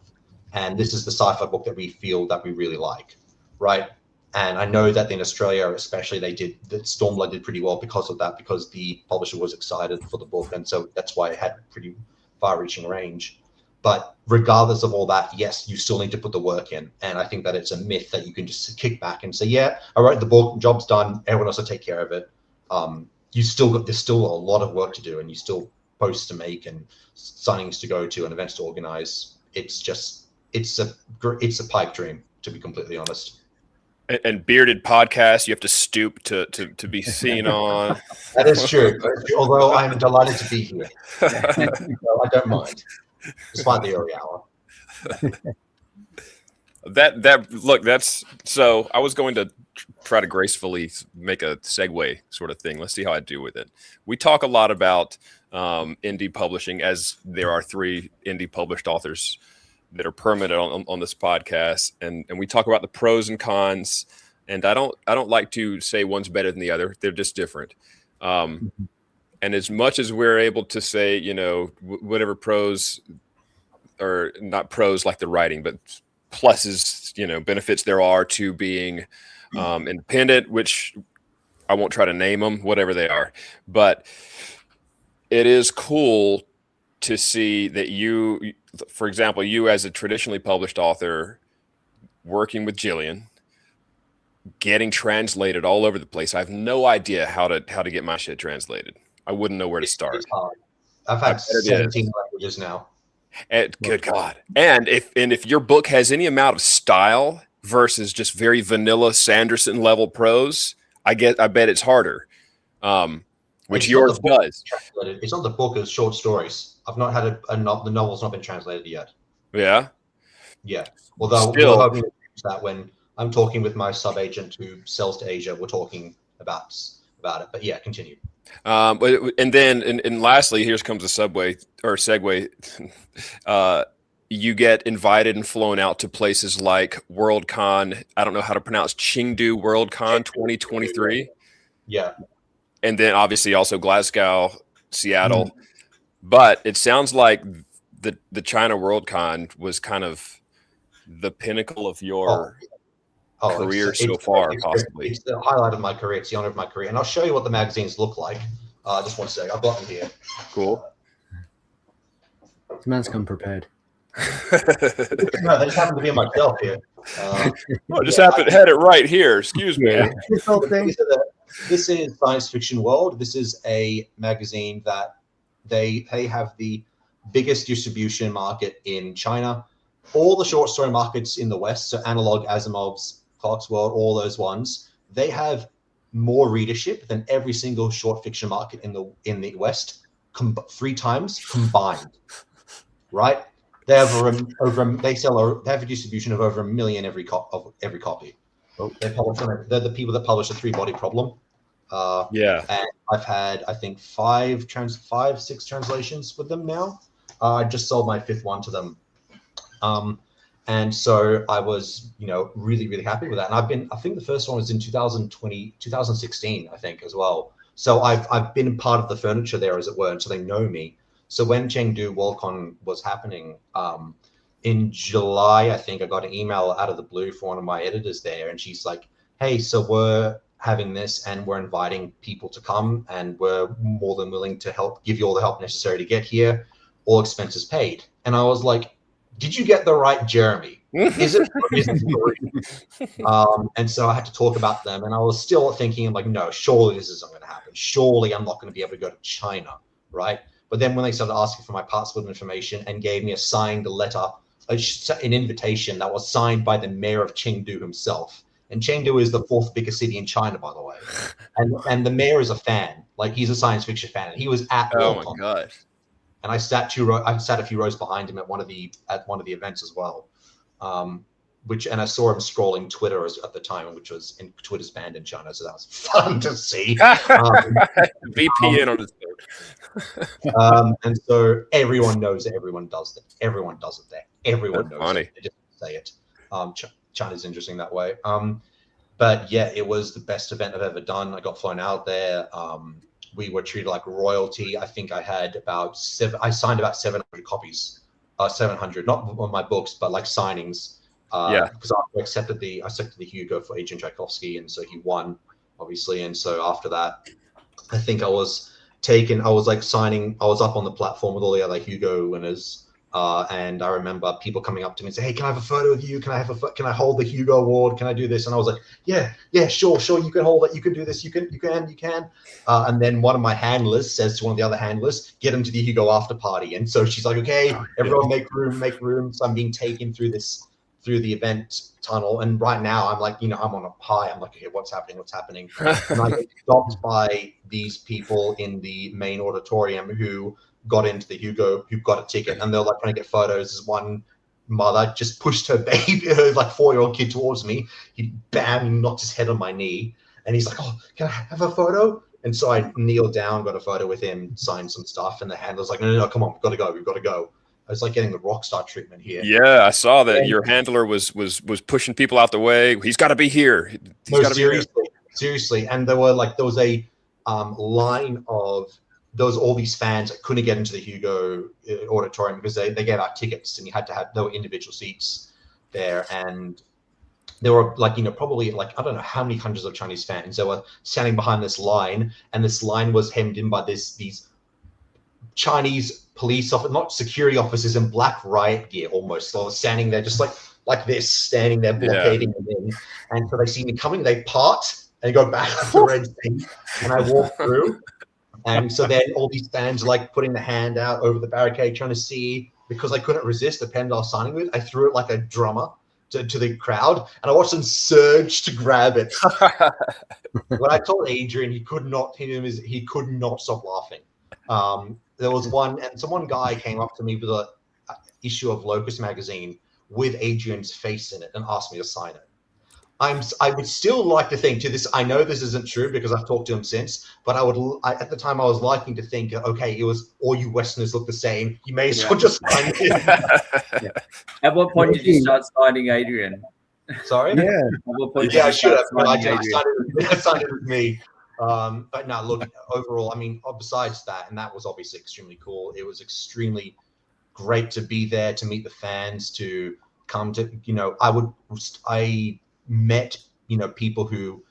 Speaker 4: And this is the sci-fi book that we feel that we really like, right? And I know that in Australia, especially, that Stormblood did pretty well because of that, because the publisher was excited for the book. And so that's why it had pretty far-reaching range. But regardless of all that, yes, you still need to put the work in. And I think that it's a myth that you can just kick back and say, yeah, I wrote the book, job's done, everyone else will take care of it. There's still a lot of work to do, and you still posts to make and signings to go to and events to organize. It's a pipe dream, to be completely honest.
Speaker 5: And bearded podcasts, you have to stoop to be seen on.
Speaker 4: That is true. Although I'm delighted to be here. So I don't mind. Despite the early hour.
Speaker 5: That's so I was going to try to gracefully make a segue sort of thing. Let's see how I do with it. We talk a lot about indie publishing, as there are 3 indie published authors that are permanent on this podcast, and we talk about the pros and cons. And I don't like to say one's better than the other. They're just different. And as much as we're able to say, whatever pros, or not pros like the writing, but pluses, benefits there are to being independent, which I won't try to name them, whatever they are. But it is cool to see that you, for example, you as a traditionally published author working with Jillian, getting translated all over the place. I have no idea how to get my shit translated. I wouldn't know where to start.
Speaker 4: I've had 17 languages now.
Speaker 5: And, good God. And if your book has any amount of style versus just very vanilla Sanderson level prose, I bet it's harder. Which yours does.
Speaker 4: It's not the book, it's short stories. I've not had the novel's not been translated yet.
Speaker 5: Yeah?
Speaker 4: Yeah. Although I'll use that when I'm talking with my sub-agent who sells to Asia, we're talking about it. But yeah, continue.
Speaker 5: And then, and lastly, here comes a segue. You get invited and flown out to places like Worldcon. I don't know how to pronounce Chengdu Worldcon 2023.
Speaker 4: Yeah.
Speaker 5: And then obviously also Glasgow, Seattle. But it sounds like the China Worldcon was kind of the pinnacle of your career so far, possibly.
Speaker 4: It's the highlight of my career. It's the honor of my career. And I'll show you what the magazines look like. Just one sec. I've got them here.
Speaker 5: Cool.
Speaker 2: The man's come prepared.
Speaker 4: No, they just happen to be on my shelf here.
Speaker 5: I just happened to had it right here. Excuse me.
Speaker 4: This is Science Fiction World. This is a magazine that they have the biggest distribution market in China. All the short story markets in the West, so Analog, Asimov's, Clark's World, all those ones, they have more readership than every single short fiction market in the West, 3 times combined. Right? They have they have a distribution of over 1 million every copy. They're the people that publish the 3-Body Problem.
Speaker 5: Yeah.
Speaker 4: And I've had, I think, 6 translations with them now. I just sold my 5th one to them. And so I was, really, really happy with that. And I think the first one was in 2016, I think, as well. So I've been part of the furniture there, as it were, and so they know me. So when Chengdu Worldcon was happening, in July, I think I got an email out of the blue from one of my editors there, and she's like, hey, so we're having this and we're inviting people to come, and we're more than willing to help, give you all the help necessary to get here, all expenses paid. And I was like, did you get the right Jeremy? Is it? And so I had to talk about them, and I was still thinking, I'm like, no, surely this isn't going to happen. Surely I'm not going to be able to go to China, right? But then when they started asking for my passport information and gave me a signed letter, an invitation that was signed by the mayor of Chengdu himself. And Chengdu is the 4th biggest city in China, by the way. And the mayor is a fan, like he's a science fiction fan. And he was at
Speaker 5: Oh
Speaker 4: Worldcon.
Speaker 5: my God.
Speaker 4: And I sat a few rows behind him at one of the events as well. And I saw him scrolling Twitter at the time, which was Twitter's banned in China, so that was fun to see.
Speaker 5: VPN on his phone.
Speaker 4: And so everyone knows that everyone does that. Everyone does it there. Everyone knows
Speaker 5: funny.
Speaker 4: it. They just say it. China's interesting that way. But yeah, it was the best event I've ever done. I got flown out there. We were treated like royalty. I think I had I signed about 700 copies, 700, not on my books, but like signings. Because I accepted the Hugo for Adrian Tchaikovsky, and so he won, obviously. And so after that, I think I was like signing. I was up on the platform with all the other Hugo winners. And I remember people coming up to me and say, "Hey, can I have a photo with you? Can I hold the Hugo Award? Can I do this?" And I was like, "Yeah, sure. You can hold it. You can do this. You can." And then one of my handlers says to one of the other handlers, "Get him to the Hugo after party." And so she's like, "Okay, everyone, make room." So I'm being taken through the event tunnel, and right now I'm like, I'm on a high. I'm like, okay, what's happening? And I get stopped by these people in the main auditorium who got into the Hugo, who got a ticket, and they're like trying to get photos. This one mother just pushed her baby, her like 4-year-old kid, towards me. He knocked his head on my knee, and he's like, "Oh, can I have a photo?" And so I kneeled down, got a photo with him, signed some stuff, and the handler's like, no, come on, we've got to go. I was like getting the rock star treatment here.
Speaker 5: Yeah, I saw that your handler was pushing people out the way. He's got to be here.
Speaker 4: Seriously. And there was a line of all these fans that couldn't get into the Hugo auditorium because they gave out tickets, and there were individual seats there, and there were probably I don't know how many hundreds of Chinese fans that were standing behind this line, and this line was hemmed in by these Chinese police officers, not security officers, in black riot gear almost. So I was standing there just like this, standing there blockading them in. And so they see me coming, they part and go back to the red sea, and I walk through. And so then all these fans are like putting the hand out over the barricade, trying to see, because I couldn't resist the pen I was signing with. I threw it like a drummer to the crowd, and I watched them surge to grab it. When I told Adrian, he could not stop laughing. There was one guy came up to me with a issue of Locust magazine with Adrian's face in it and asked me to sign it. I would still like to think to this. I know this isn't true because I've talked to him since, but at the time I was liking to think, okay, it was all you Westerners look the same. You may as well just sign it.
Speaker 6: At what point did you start signing Adrian?
Speaker 4: Sorry?
Speaker 2: Yeah.
Speaker 6: At what point
Speaker 4: I should have. I signed it with me. But no, look, overall, I mean, besides that, and that was obviously extremely cool. It was extremely great to be there, to meet the fans, to come to, I met, people who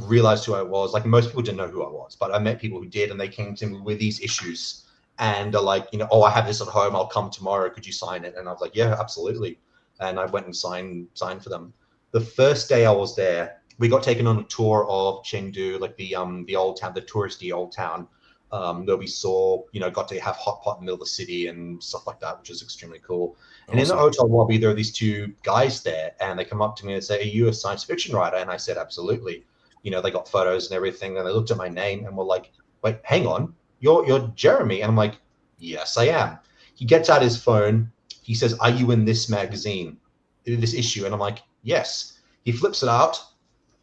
Speaker 4: realized who I was. Like, most people didn't know who I was, but I met people who did, and they came to me with these issues and are like, "Oh, I have this at home. I'll come tomorrow. Could you sign it?" And I was like, "Yeah, absolutely." And I went and signed for them. The first day I was there, we got taken on a tour of Chengdu, like the old town, the touristy old town, that we saw, got to have hot pot in the middle of the city and stuff like that, which is extremely cool. And in the hotel lobby, there are these two guys there, and they come up to me and say, "Are you a science fiction writer?" And I said, "Absolutely." They got photos and everything, and they looked at my name and were like, "Wait, hang on, you're Jeremy?" And I'm like, "Yes, I am." He gets out his phone. He says, "Are you in this magazine, this issue?" And I'm like, "Yes." He flips it out,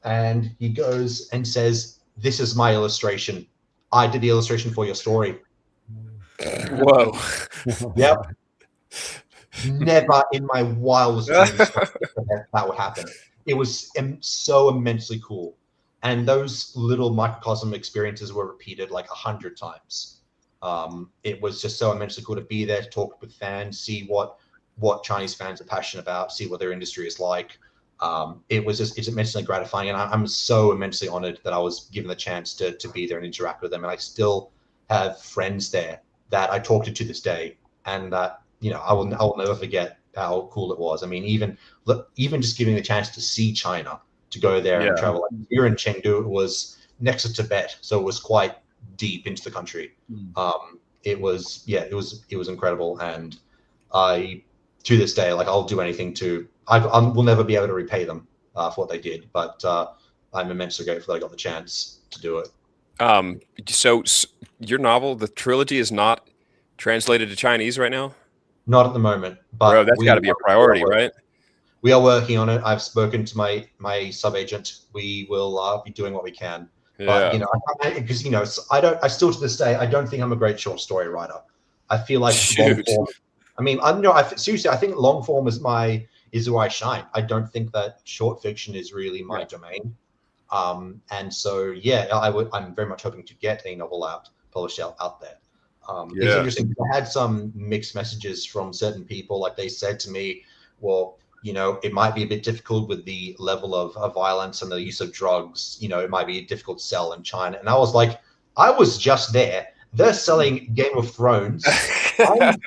Speaker 4: and he goes and says, "This is my illustration. I did the illustration for your story."
Speaker 5: Whoa.
Speaker 4: Yep. Never in my wildest dreams that would happen. It was so immensely cool. And those little microcosm experiences were repeated like 100 times. It was just so immensely cool to be there, to talk with fans, see what Chinese fans are passionate about, see what their industry is like. It's immensely gratifying, and I'm so immensely honored that I was given the chance to be there and interact with them. And I still have friends there that I talk to this day, and that I will never forget how cool it was. I mean, even just giving the chance to see China, to go there and travel. Like, here in Chengdu, it was next to Tibet, so it was quite deep into the country. It was incredible, and I, to this day, like, I'll do anything to. I will never be able to repay them for what they did, but I'm immensely grateful that I got the chance to do it.
Speaker 5: So your novel, the trilogy, is not translated to Chinese right now?
Speaker 4: Not at the moment, but
Speaker 5: bro, that's got to be a priority, right?
Speaker 4: We are working on it. I've spoken to my sub-agent. We will be doing what we can.
Speaker 5: Yeah.
Speaker 4: But because I still to this day, I don't think I'm a great short story writer. I feel like long form. I mean, seriously, I think long form is is where I shine. I don't think that short fiction is really my domain. And so, yeah, I'm very much hoping to get a novel published out there. It's interesting. I had some mixed messages from certain people. Like they said to me, well, you know, it might be a bit difficult with the level of violence and the use of drugs. You know, it might be difficult to sell in China. And I was like, I was just there. They're selling Game of Thrones and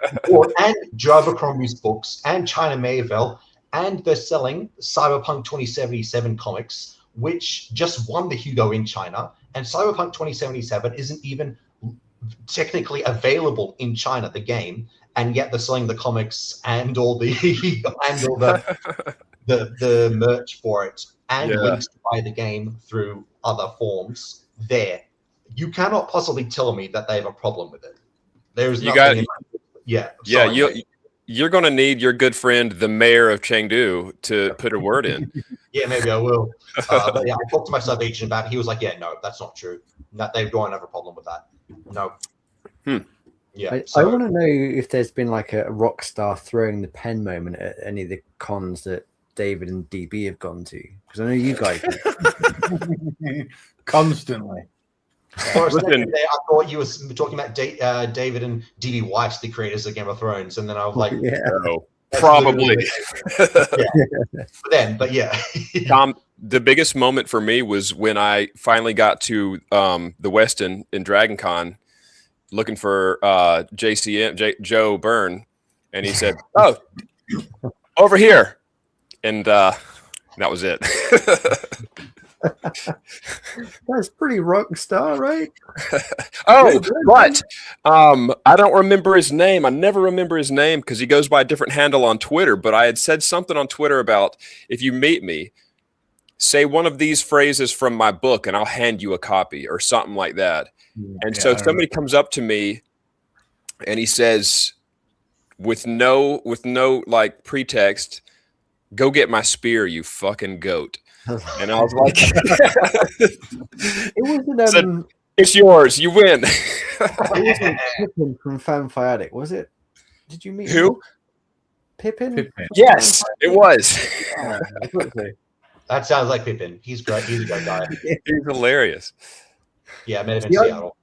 Speaker 4: Joe Abercrombie's books and China Mayville, and they're selling Cyberpunk 2077 comics, which just won the Hugo in China. And Cyberpunk 2077 isn't even technically available in China, the game, and yet they're selling the comics and all the and all the merch for it and links to buy the game through other forms there. You cannot possibly tell me that they have a problem with it. There's nothing.
Speaker 5: You're going to need your good friend, the mayor of Chengdu, to put a word in.
Speaker 4: Yeah, maybe I will. But yeah, I talked to my sub agent about it. He was like, yeah, no, that's not true. They don't have a problem with that. No. Yeah.
Speaker 2: I want to know if there's been like a rock star throwing the pen moment at any of the cons that David and DB have gone to. Because I know you guys
Speaker 3: constantly.
Speaker 4: For a second there, I thought you were talking about David and DB Weiss, the creators of Game of Thrones, and then I was like,
Speaker 5: no, probably.
Speaker 4: But yeah.
Speaker 5: Tom, the biggest moment for me was when I finally got to the Westin in Dragon Con looking for Joe Byrne, and he said, "Oh, over here," and that was it.
Speaker 2: That's pretty rock star, right?
Speaker 5: But I don't remember his name. I never remember his name because he goes by a different handle on Twitter. But I had said something on Twitter about, if you meet me, say one of these phrases from my book and I'll hand you a copy or something like that. And so somebody comes up to me and he says, with no like pretext, "Go get my spear, you fucking goat." And I was like,
Speaker 2: it wasn't
Speaker 5: "It's yours. You win."
Speaker 2: It wasn't Pippin from Fanfiadic, was it? Did you meet
Speaker 5: who?
Speaker 2: Pippin?
Speaker 5: Yes, it was.
Speaker 4: That sounds like Pippin. He's great. He's a great guy.
Speaker 5: He's hilarious.
Speaker 4: Yeah, I met him in Seattle.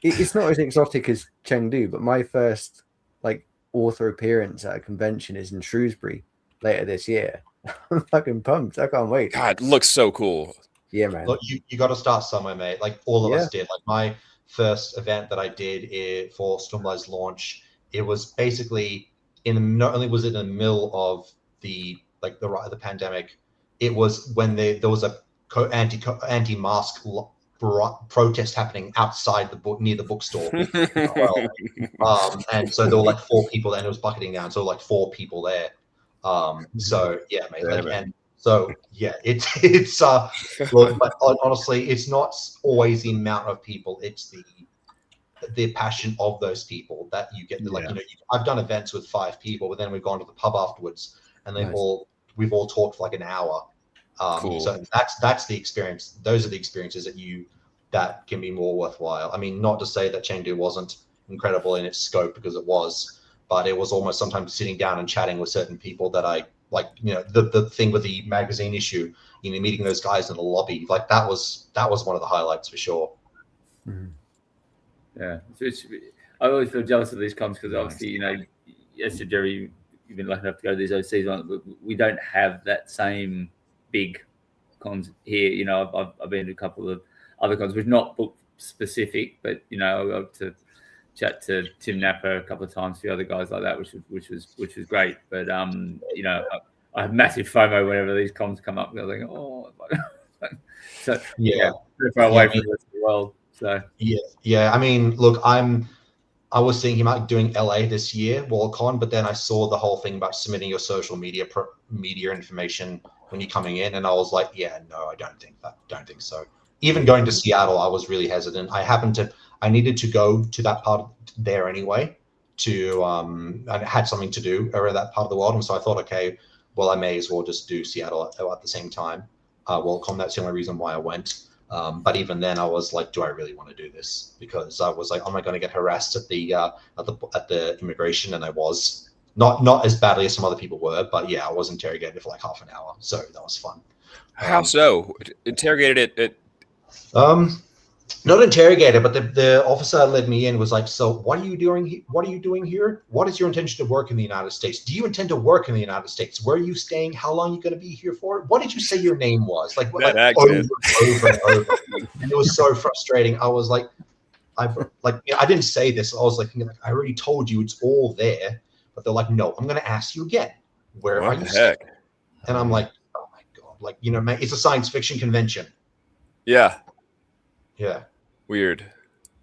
Speaker 2: It's not as exotic as Chengdu, but my first like author appearance at a convention is in Shrewsbury later this year. I'm fucking pumped. I can't wait.
Speaker 5: God, it looks so cool.
Speaker 2: Yeah, man.
Speaker 4: Look, you got to start somewhere, mate. Like all of us did. Like my first event that I did for Stormblood's launch, it was basically not only was it in the middle of the pandemic, it was when there was a anti-mask protest happening outside near the bookstore. And so there were like 4 people there, and it was bucketing down, so like 4 people there. So yeah, mate. And so yeah, it's look, but honestly, it's not always the amount of people; it's the passion of those people that you get. Like I've done events with 5 people, but then we've gone to the pub afterwards, and we've all talked for like an hour.
Speaker 5: Cool.
Speaker 4: So that's the experience. Those are the experiences that can be more worthwhile. I mean, not to say that Chengdu wasn't incredible in its scope, because it was. But it was almost sometimes sitting down and chatting with certain people that I like, the thing with the magazine issue, meeting those guys in the lobby, like that was one of the highlights for sure.
Speaker 6: Mm-hmm. Yeah. I always feel jealous of these cons because obviously, as to Jerry, you've been lucky enough to go to these OCs on. We don't have that same big cons here. I've been to a couple of other cons, which are not book specific, but I got to chat to Tim Napper a couple of times, a few other guys like that, which was great. But I have massive FOMO whenever these cons come up. I was like, oh, so pretty far away from the rest of the world. So
Speaker 4: yeah. I mean, look, I was thinking about doing LA this year, WorldCon, but then I saw the whole thing about submitting your social media information when you're coming in, and I was like, yeah, no, I don't think so. Even going to Seattle, I was really hesitant. I needed to go to that part there anyway. I had something to do around that part of the world, and so I thought, okay, well, I may as well just do Seattle at the same time. WorldCon, that's the only reason why I went. But even then, I was like, do I really want to do this? Because I was like, am I going to get harassed at the immigration? And I was. Not as badly as some other people were, but yeah, I was interrogated for like half an hour, so that was fun.
Speaker 5: How so? Interrogated it.
Speaker 4: Not interrogated, but the officer led me in was like, so what are you doing? What are you doing here? What is your intention to work in the United States? Do you intend to work in the United States? Where are you staying? How long are you going to be here for? What did you say your name was? Like, over and over. And it was so frustrating. I was like, I didn't say this. I was like, I already told you it's all there. But they're like, no, I'm going to ask you again. Where are you staying? And I'm like, oh my God. Like, man, it's a science fiction convention.
Speaker 5: Yeah.
Speaker 4: Yeah.
Speaker 5: Weird.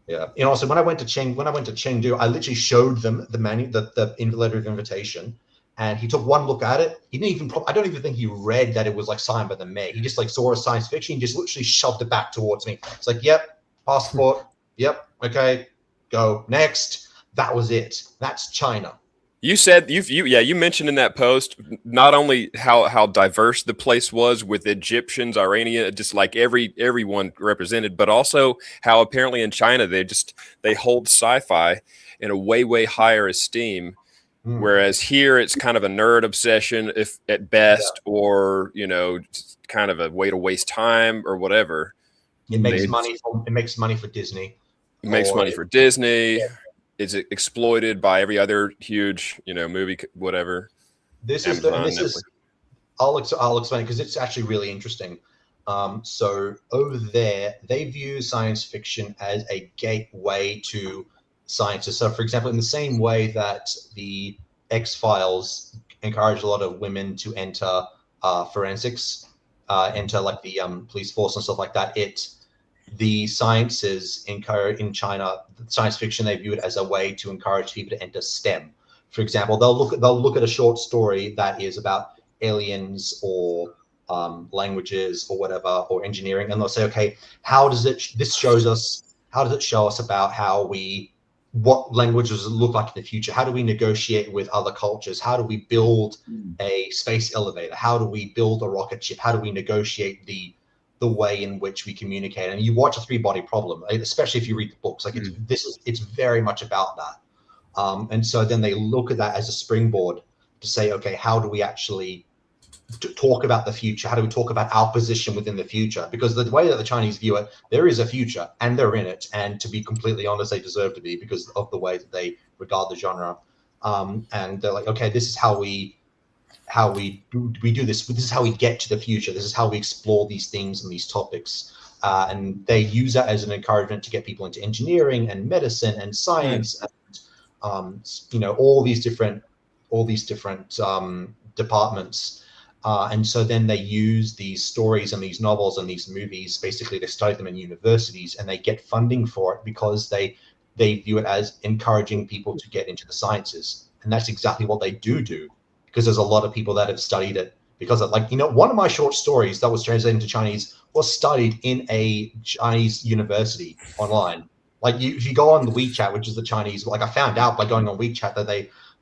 Speaker 4: Yeah. Also when I went to Chengdu, I literally showed them the letter of invitation, and he took one look at it. He didn't even I don't even think he read that it was like signed by the mayor. He just like saw a science fiction, he just literally shoved it back towards me. It's like, yep, passport, yep, okay, go next. That was it. That's China.
Speaker 5: You said you mentioned in that post not only how diverse the place was with Egyptians, Iranian, just like everyone represented, but also how apparently in China they hold sci-fi in a way higher esteem, whereas here it's kind of a nerd obsession if at best, or kind of a way to waste time or whatever.
Speaker 4: It makes money for Disney.
Speaker 5: It makes money for Disney. Yeah. It's exploited by every other huge, movie, whatever.
Speaker 4: I'll explain it because it's actually really interesting. So over there, they view science fiction as a gateway to sciences. So, for example, in the same way that the X-Files encourage a lot of women to enter forensics, enter like the police force and stuff like that, the sciences in China, science fiction, they view it as a way to encourage people to enter STEM. For example, they'll look at a short story that is about aliens or languages or whatever, or engineering, and they'll say, okay, how does it show us about what languages look like in the future? How do we negotiate with other cultures? How do we build a space elevator? How do we build a rocket ship? How do we negotiate the way in which we communicate? And you watch a three-body problem, especially if you read the books, like it's very much about that. And so then they look at that as a springboard to say, okay, how do we actually talk about the future? How do we talk about our position within the future? Because the way that the Chinese view it, there is a future and they're in it. And to be completely honest, they deserve to be because of the way that they regard the genre. And they're like, okay, this is how we do this. This is how we get to the future. This is how we explore these things and these topics. And they use that as an encouragement to get people into engineering and medicine and science, and all these different departments. And so then they use these stories and these novels and these movies. Basically, they study them in universities, and they get funding for it because they view it as encouraging people to get into the sciences. And that's exactly what they do. Because there's a lot of people that have studied it. Because one of my short stories that was translated into Chinese was studied in a Chinese university online. Like if you go on the WeChat, which is the Chinese, like I found out by going on WeChat that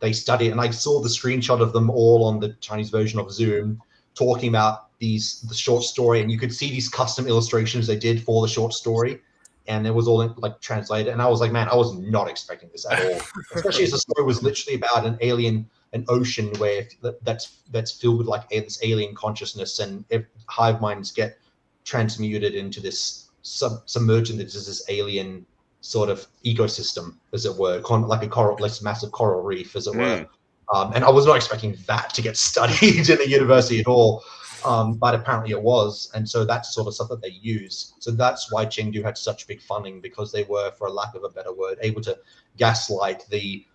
Speaker 4: they study it, and I saw the screenshot of them all on the Chinese version of Zoom talking about the short story, and you could see these custom illustrations they did for the short story, and it was all translated. And I was like, man, I was not expecting this at all, especially as the story was literally about an ocean where that's filled with this alien consciousness, and hive minds get transmuted into this submerged into this alien sort of ecosystem, as it were, like a massive coral reef, as it were. And I was not expecting that to get studied in a university at all, but apparently it was. And so that's sort of stuff that they use. So that's why Chengdu had such big funding, because they were, for a lack of a better word, able to gaslight the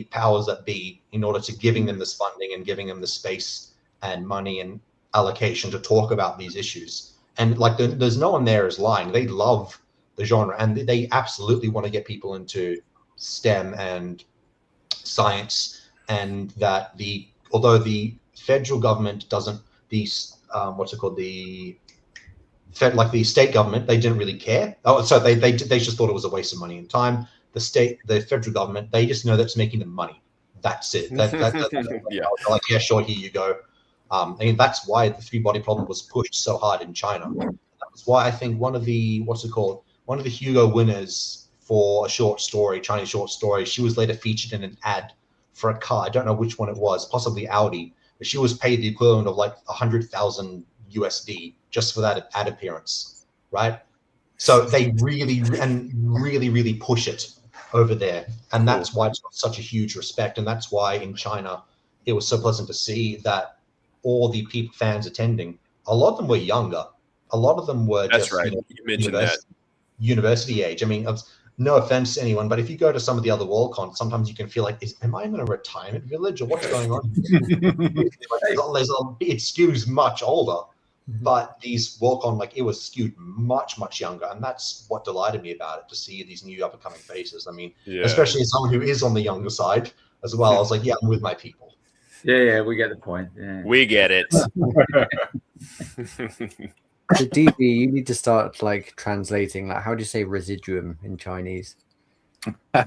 Speaker 4: powers that be in order to giving them this funding and giving them the space and money and allocation to talk about these issues. And there's no one there is lying. They love the genre, and they absolutely want to get people into STEM and science. And that although the federal government doesn't, the state government, they didn't really care. Oh, so they just thought it was a waste of money and time. The federal government, they just know that's making them money. That's it. Yeah. Like, yeah, sure, here you go. I mean, that's why the three-body problem was pushed so hard in China. That's why I think one of the Hugo winners for a short story, Chinese short story, she was later featured in an ad for a car. I don't know which one it was, possibly Audi, but she was paid the equivalent of like 100,000 USD just for that ad appearance, right? So they really push it over there, and that's why it's got such a huge respect, and that's why in China it was so pleasant to see that all the fans attending, a lot of them were younger, a lot of them were
Speaker 5: That's
Speaker 4: just
Speaker 5: right. You mentioned
Speaker 4: university age. I mean, no offense to anyone, but if you go to some of the other WorldCons, sometimes you can feel like, am I in a retirement village or what's going on? It skews much older. But these WorldCon, like, it was skewed much younger, and that's what delighted me about it, to see these new up and coming faces. I mean, especially as someone who is on the younger side as well. I was like, yeah, I'm with my people.
Speaker 6: Yeah, we get the point. Yeah.
Speaker 5: We get it.
Speaker 2: So DB, you need to start like translating. Like, how do you say residuum in Chinese?
Speaker 3: I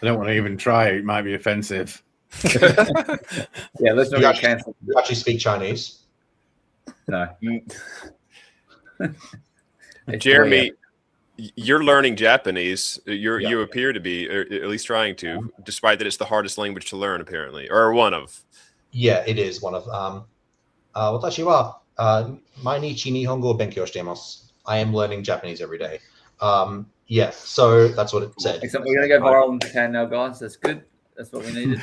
Speaker 3: don't want to even try. It might be offensive.
Speaker 6: Yeah, let's not get cancelled.
Speaker 4: You actually speak Chinese?
Speaker 6: No.
Speaker 5: Jeremy, you're learning Japanese. You appear to be, or at least trying to, despite that it's the hardest language to learn, apparently, or one of.
Speaker 4: Yeah, it is one of. Watashi wa mainichi nihongo o benkyou shite imasu. I am learning Japanese every day. Yeah, so that's what it said.
Speaker 6: Except we're going to go viral in Japan now, guys. That's good. That's what we needed.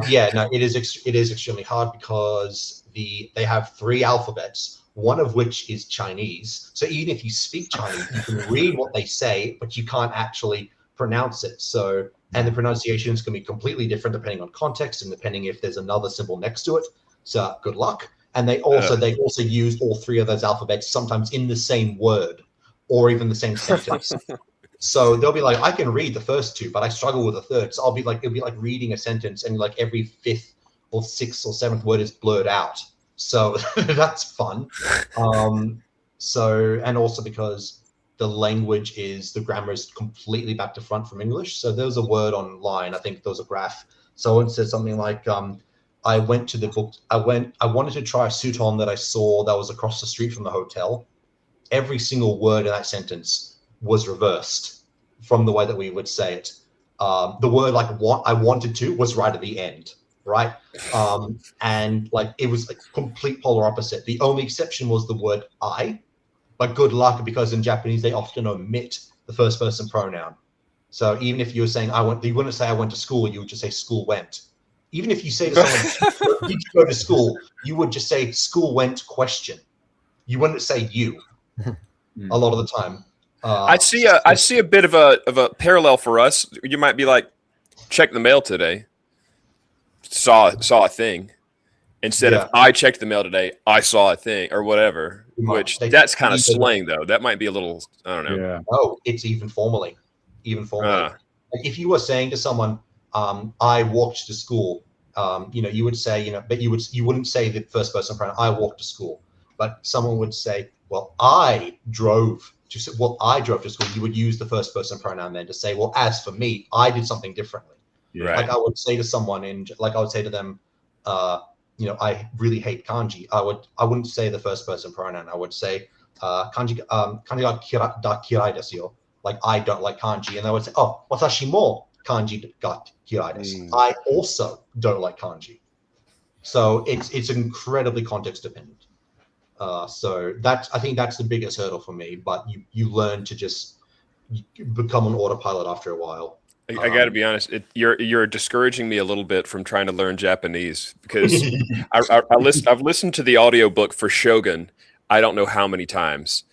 Speaker 4: Yeah, no, it is extremely hard because they have 3 alphabets, one of which is Chinese. So even if you speak Chinese, you can read what they say, but you can't actually pronounce it. So, and the pronunciations can be completely different depending on context and depending if there's another symbol next to it. So good luck. And they also use all 3 of those alphabets sometimes in the same word or even the same sentence. So they'll be like, I can read the first 2, but I struggle with the third. So it'll be like reading a sentence and like every 5th or 6th or 7th word is blurred out. So that's fun. So, and also because the grammar is completely back to front from English. So there was a word online, I think there was a graph. Someone said something like, I went to the book, I wanted to try a suit on that I saw that was across the street from the hotel. Every single word in that sentence was reversed from the way that we would say it. The word like what I wanted to was right at the end, right? And like it was a complete polar opposite. The only exception was the word I, but good luck, because in Japanese they often omit the first person pronoun. So even if you were saying you wouldn't say I went to school, you would just say school went. Even if you say to someone, did you go to school? You would just say school went question. You wouldn't say you a lot of the time.
Speaker 5: I see a bit of a parallel for us. You might be like, check the mail today. Saw a thing. Instead of I checked the mail today, I saw a thing or whatever. Which that's kind of slang though. That might be a little, I don't know.
Speaker 3: Yeah.
Speaker 4: Oh, it's even formally. Like if you were saying to someone, I walked to school, you would say, but you wouldn't say the first person pronoun, I walked to school. But someone would say, well, I drove to school. You would use the first person pronoun then to say, well, as for me, I did something differently.
Speaker 5: Yeah.
Speaker 4: Like I would say to someone I would say to them, I really hate kanji. I wouldn't say the first person pronoun. I would say kanji ga kirai desu yo. Like I don't like kanji, and they would say, oh, watashi mo kanji ga kirai desu. I also don't like kanji. So it's incredibly context dependent. So I think that's the biggest hurdle for me. But you learn to just become an autopilot after a while.
Speaker 5: I got to be honest. You're discouraging me a little bit from trying to learn Japanese because I've listened to the audiobook for Shogun. I don't know how many times,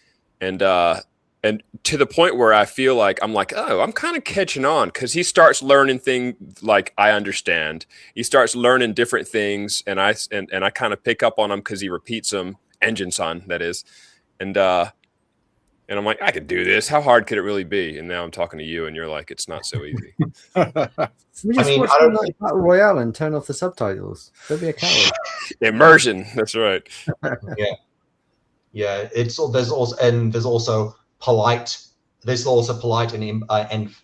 Speaker 5: and to the point where I feel like I'm kind of catching on because he starts learning things like I understand. He starts learning different things, and I kind of pick up on them because he repeats them. Engine-san, that is, and I'm like, I could do this. How hard could it really be? And now I'm talking to you, and you're like, it's not so easy.
Speaker 2: We just watch something like Battle Royale and turn off the subtitles. Don't be a coward.
Speaker 5: Immersion. That's right.
Speaker 4: Yeah. There's also polite. There's also polite and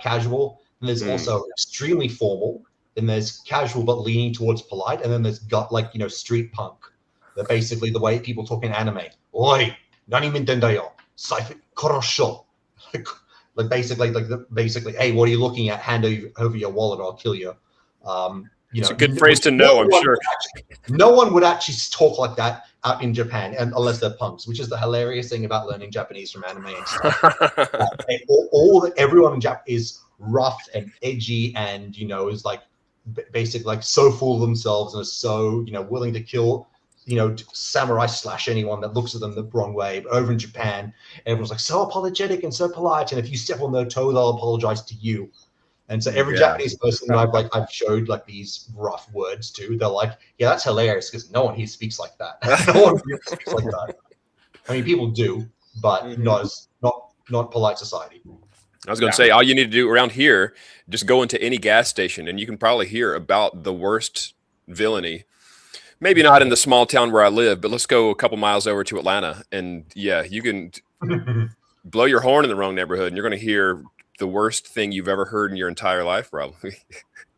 Speaker 4: casual. And there's also extremely formal. Then there's casual but leaning towards polite. And then there's street punk. That basically the way people talk in anime. Oi, nani minten da yo? Like Like basically, hey, what are you looking at? Hand over your wallet, or I'll kill you.
Speaker 5: It's a good phrase to know, I'm sure.
Speaker 4: No one would actually talk like that out in Japan, and unless they're punks, which is the hilarious thing about learning Japanese from anime and stuff. Everyone in Japan is rough and edgy, and is like basically like so full of themselves and is so willing to kill samurai slash anyone that looks at them the wrong way. But over in Japan, everyone's like so apologetic and so polite, and if you step on their toe, they'll apologize to you. And so every Japanese person that I've showed like these rough words to, they're like, yeah, that's hilarious because no one here speaks like that. No one here speaks like that. I mean, people do, but not polite society.
Speaker 5: I was going to say, all you need to do around here, just go into any gas station and you can probably hear about the worst villainy. Maybe not in the small town where I live, but let's go a couple miles over to Atlanta. And yeah, you can blow your horn in the wrong neighborhood and you're going to hear the worst thing you've ever heard in your entire life, probably.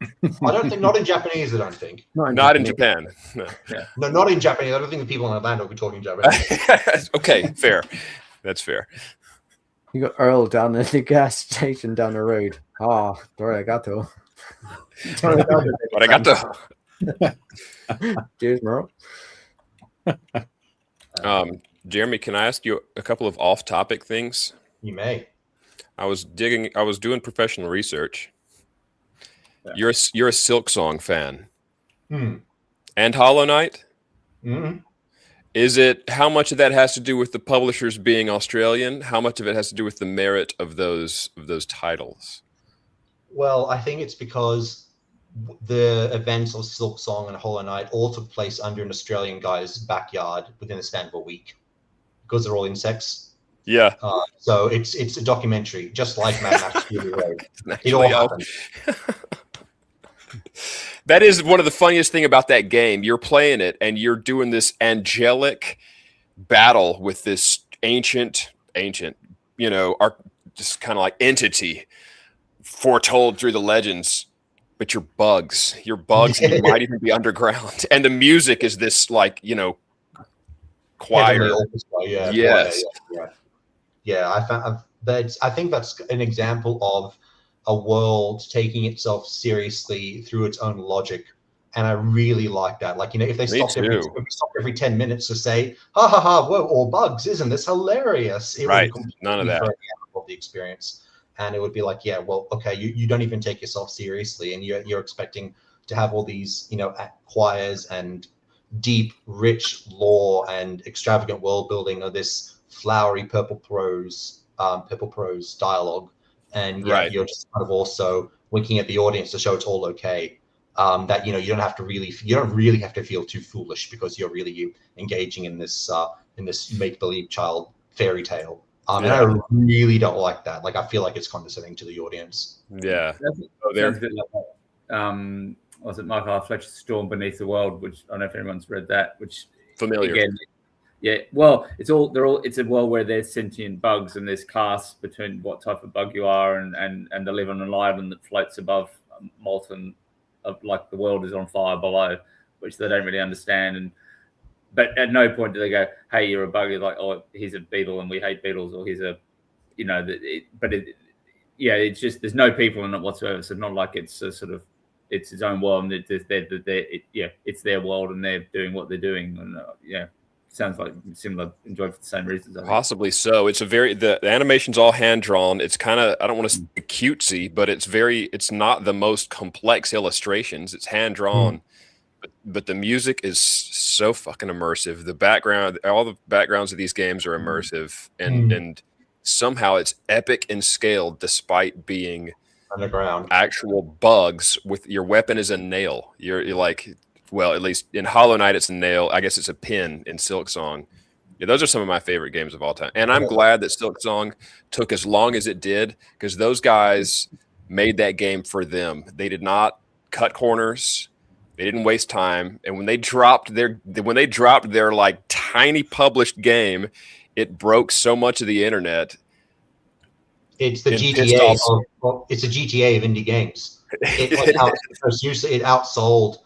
Speaker 4: I don't think, not in Japanese, I don't think.
Speaker 5: Not in Japan. No.
Speaker 4: Yeah. No, not in Japanese. I don't think the people in Atlanta will be talking Japanese.
Speaker 5: Okay, fair. That's fair.
Speaker 2: You got Earl down at the gas station down the road. Ah, arigato.
Speaker 5: Arigato.
Speaker 2: Cheers, Merle.
Speaker 5: Jeremy, can I ask you a couple of off-topic things?
Speaker 4: You may.
Speaker 5: I was doing professional research. Yeah. You're a Silk Song fan. And Hollow Knight? Is it, how much of that has to do with the publishers being Australian? How much of it has to do with the merit of those titles?
Speaker 4: Well, I think it's because the events of Silk Song and Hollow Knight all took place under an Australian guy's backyard within the span of a week because they're all insects.
Speaker 5: Yeah.
Speaker 4: So it's a documentary, just like Mad Max Fury Road. It all happened.
Speaker 5: That is one of the funniest thing about that game. You're playing it and you're doing this angelic battle with this ancient, just kind of like entity foretold through the legends. But you're bugs. You're bugs and you might even be underground. And the music is this like, choir. Yes.
Speaker 4: Yeah, I think that's an example of a world taking itself seriously through its own logic, and I really like that. Like, if they stopped every 10 minutes to say, "Ha ha ha, whoa, all bugs, isn't this hilarious?" It
Speaker 5: right, none of that.
Speaker 4: Of the experience, and it would be like, yeah, well, okay, you don't even take yourself seriously, and you're expecting to have all these, choirs and deep, rich lore and extravagant world building of this flowery purple prose dialogue, and you're just kind of also winking at the audience to show it's all okay. That you don't really have to feel too foolish because you're really engaging in this make believe child fairy tale. And I really don't like that. Like, I feel like it's condescending to the audience.
Speaker 5: Yeah.
Speaker 6: Sounds a bit like was it Michael R. Fletcher's Storm Beneath the World, which I don't know if anyone's read that, which
Speaker 5: familiar.
Speaker 6: Again, yeah, well, it's a world where there's sentient bugs and there's class between what type of bug you are and they live on an island that floats above molten, like the world is on fire below, which they don't really understand. But at no point do they go, "Hey, you're a bug." You're like, "Oh, he's a beetle and we hate beetles," or he's a, it's just there's no people in it whatsoever. So not like it's a sort of it's its own world and it's their world and they're doing what they're doing and sounds like similar, enjoyed for the same reasons.
Speaker 5: Possibly so. It's the animation's all hand drawn. It's kind of, I don't want to say cutesy, but it's not the most complex illustrations. It's hand drawn, but the music is so fucking immersive. The background, all the backgrounds of these games are immersive, and somehow it's epic in scale despite being
Speaker 4: underground
Speaker 5: actual bugs. With your weapon is a nail. You're like. Well, at least in Hollow Knight, it's a nail. I guess it's a pin in Silk Song. Yeah, those are some of my favorite games of all time. And I'm glad that Silk Song took as long as it did because those guys made that game for them. They did not cut corners. They didn't waste time. And when they dropped their like tiny published game, it broke so much of the internet.
Speaker 4: It's the GTA. It's a GTA of indie games. It outsold.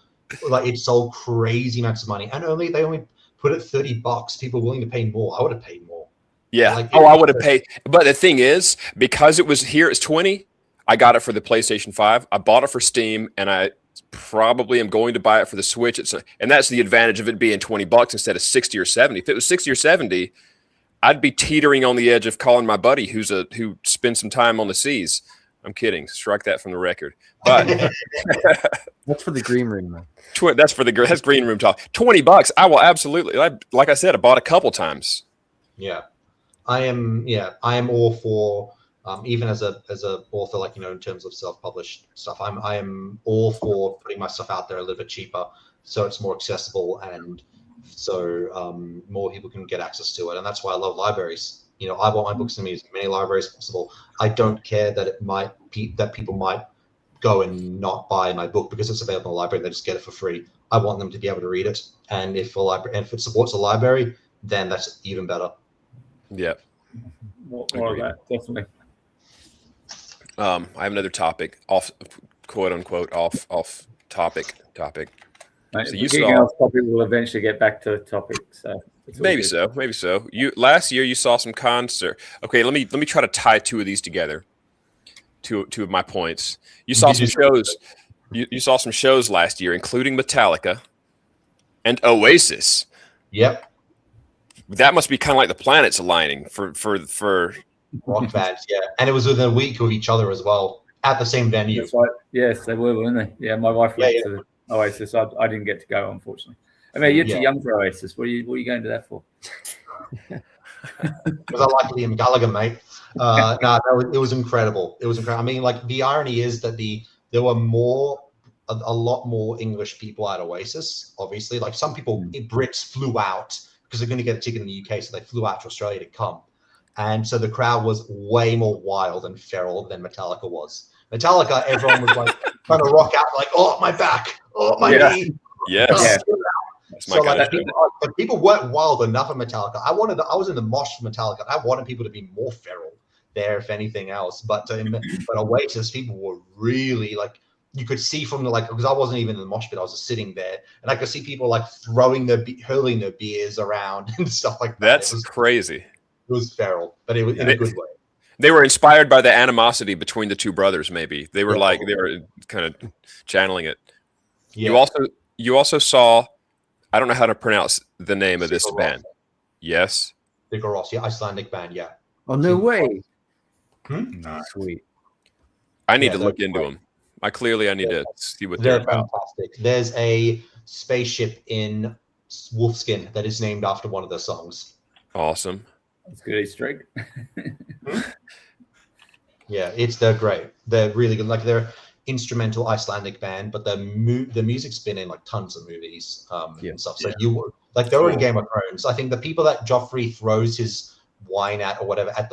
Speaker 4: Like, it sold crazy amounts of money, and they only put it $30. People willing to pay more. I would have paid more.
Speaker 5: Yeah.
Speaker 4: Like,
Speaker 5: I would have paid. But the thing is, because it was here, it's 20. I got it for the PlayStation 5. I bought it for Steam, and I probably am going to buy it for the Switch. And that's the advantage of it being $20 instead of 60 or 70. If it was 60 or 70, I'd be teetering on the edge of calling my buddy who spends some time on the seas. I'm kidding. Strike that from the record. But
Speaker 2: That's for the green room, man.
Speaker 5: that's green room talk. $20. I will absolutely. Like I said, I bought a couple times.
Speaker 4: Yeah, I am all for even as a author, like, in terms of self-published stuff. I am all for putting my stuff out there a little bit cheaper, so it's more accessible, and so more people can get access to it. And that's why I love libraries. I want my books to me as many libraries as possible. I don't care that that people might go and not buy my book because it's available in the library. They just get it for free. I want them to be able to read it, and if it supports a library, then that's even better.
Speaker 5: Yeah.
Speaker 6: More of that, definitely.
Speaker 5: I have another topic, off quote unquote off topic.
Speaker 6: Right,
Speaker 5: So
Speaker 6: if
Speaker 5: you
Speaker 6: we're getting
Speaker 5: saw-
Speaker 6: off topic, we'll eventually get back to the topic. So it's all
Speaker 5: Maybe
Speaker 6: good.
Speaker 5: so. Last year you saw some concert. Okay, let me try to tie two of these together. Two of my points. You saw some shows. You saw some shows last year, including Metallica and Oasis.
Speaker 4: Yep.
Speaker 5: That must be kind of like the planets aligning for
Speaker 4: Rock bands, yeah. And it was within a week of each other as well, at the same venue.
Speaker 6: That's right. Yes, they were, weren't they? Yeah, my wife went
Speaker 4: Yeah.
Speaker 6: to the Oasis. I didn't get to go, unfortunately. I mean, you're too
Speaker 4: Yeah.
Speaker 6: young for Oasis. What are you going to that for?
Speaker 4: Because I like Liam Gallagher, mate. It was incredible. It was incredible. I mean, like, the irony is that there were a lot more English people at Oasis, obviously. Like, some people, Brits flew out because they're going to get a ticket in the UK, so they flew out to Australia to come. And so the crowd was way more wild and feral than Metallica was. Metallica, everyone was like trying to rock out, like, oh, my back, oh, my knee.
Speaker 5: yes.
Speaker 6: Yeah.
Speaker 5: That's my
Speaker 4: So
Speaker 5: kind
Speaker 4: like,
Speaker 5: of show.
Speaker 4: people weren't wild enough at Metallica. I was in the mosh for Metallica. I wanted people to be more feral there, if anything else. But Oasis, people were really, like, you could see from because I wasn't even in the mosh pit. I was just sitting there, and I could see people like hurling their beers around and stuff like that.
Speaker 5: That's crazy.
Speaker 4: It was feral, but it was in a good way.
Speaker 5: They were inspired by the animosity between the two brothers. Maybe they were they were kind of channeling it.
Speaker 4: Yeah.
Speaker 5: You also saw. I don't know how to pronounce the name of this
Speaker 4: Sigur Rós.
Speaker 5: band. Yes.
Speaker 4: Sigur Rós, yeah, Icelandic band, yeah.
Speaker 2: Oh, no way.
Speaker 3: No.
Speaker 2: Sweet.
Speaker 5: I need
Speaker 4: Yeah,
Speaker 5: to look
Speaker 4: they're
Speaker 5: into
Speaker 4: great.
Speaker 5: them. I need to see what
Speaker 4: They're
Speaker 5: they're about.
Speaker 4: fantastic. There's a spaceship in Wolfskin that is named after one of their songs.
Speaker 5: Awesome.
Speaker 6: That's good Easter egg.
Speaker 4: Yeah, they're great. They're really good. Like, they're instrumental Icelandic band, but the music's been in like tons of movies and stuff. So they were in Game of Thrones. I think the people that Joffrey throws his wine at or whatever at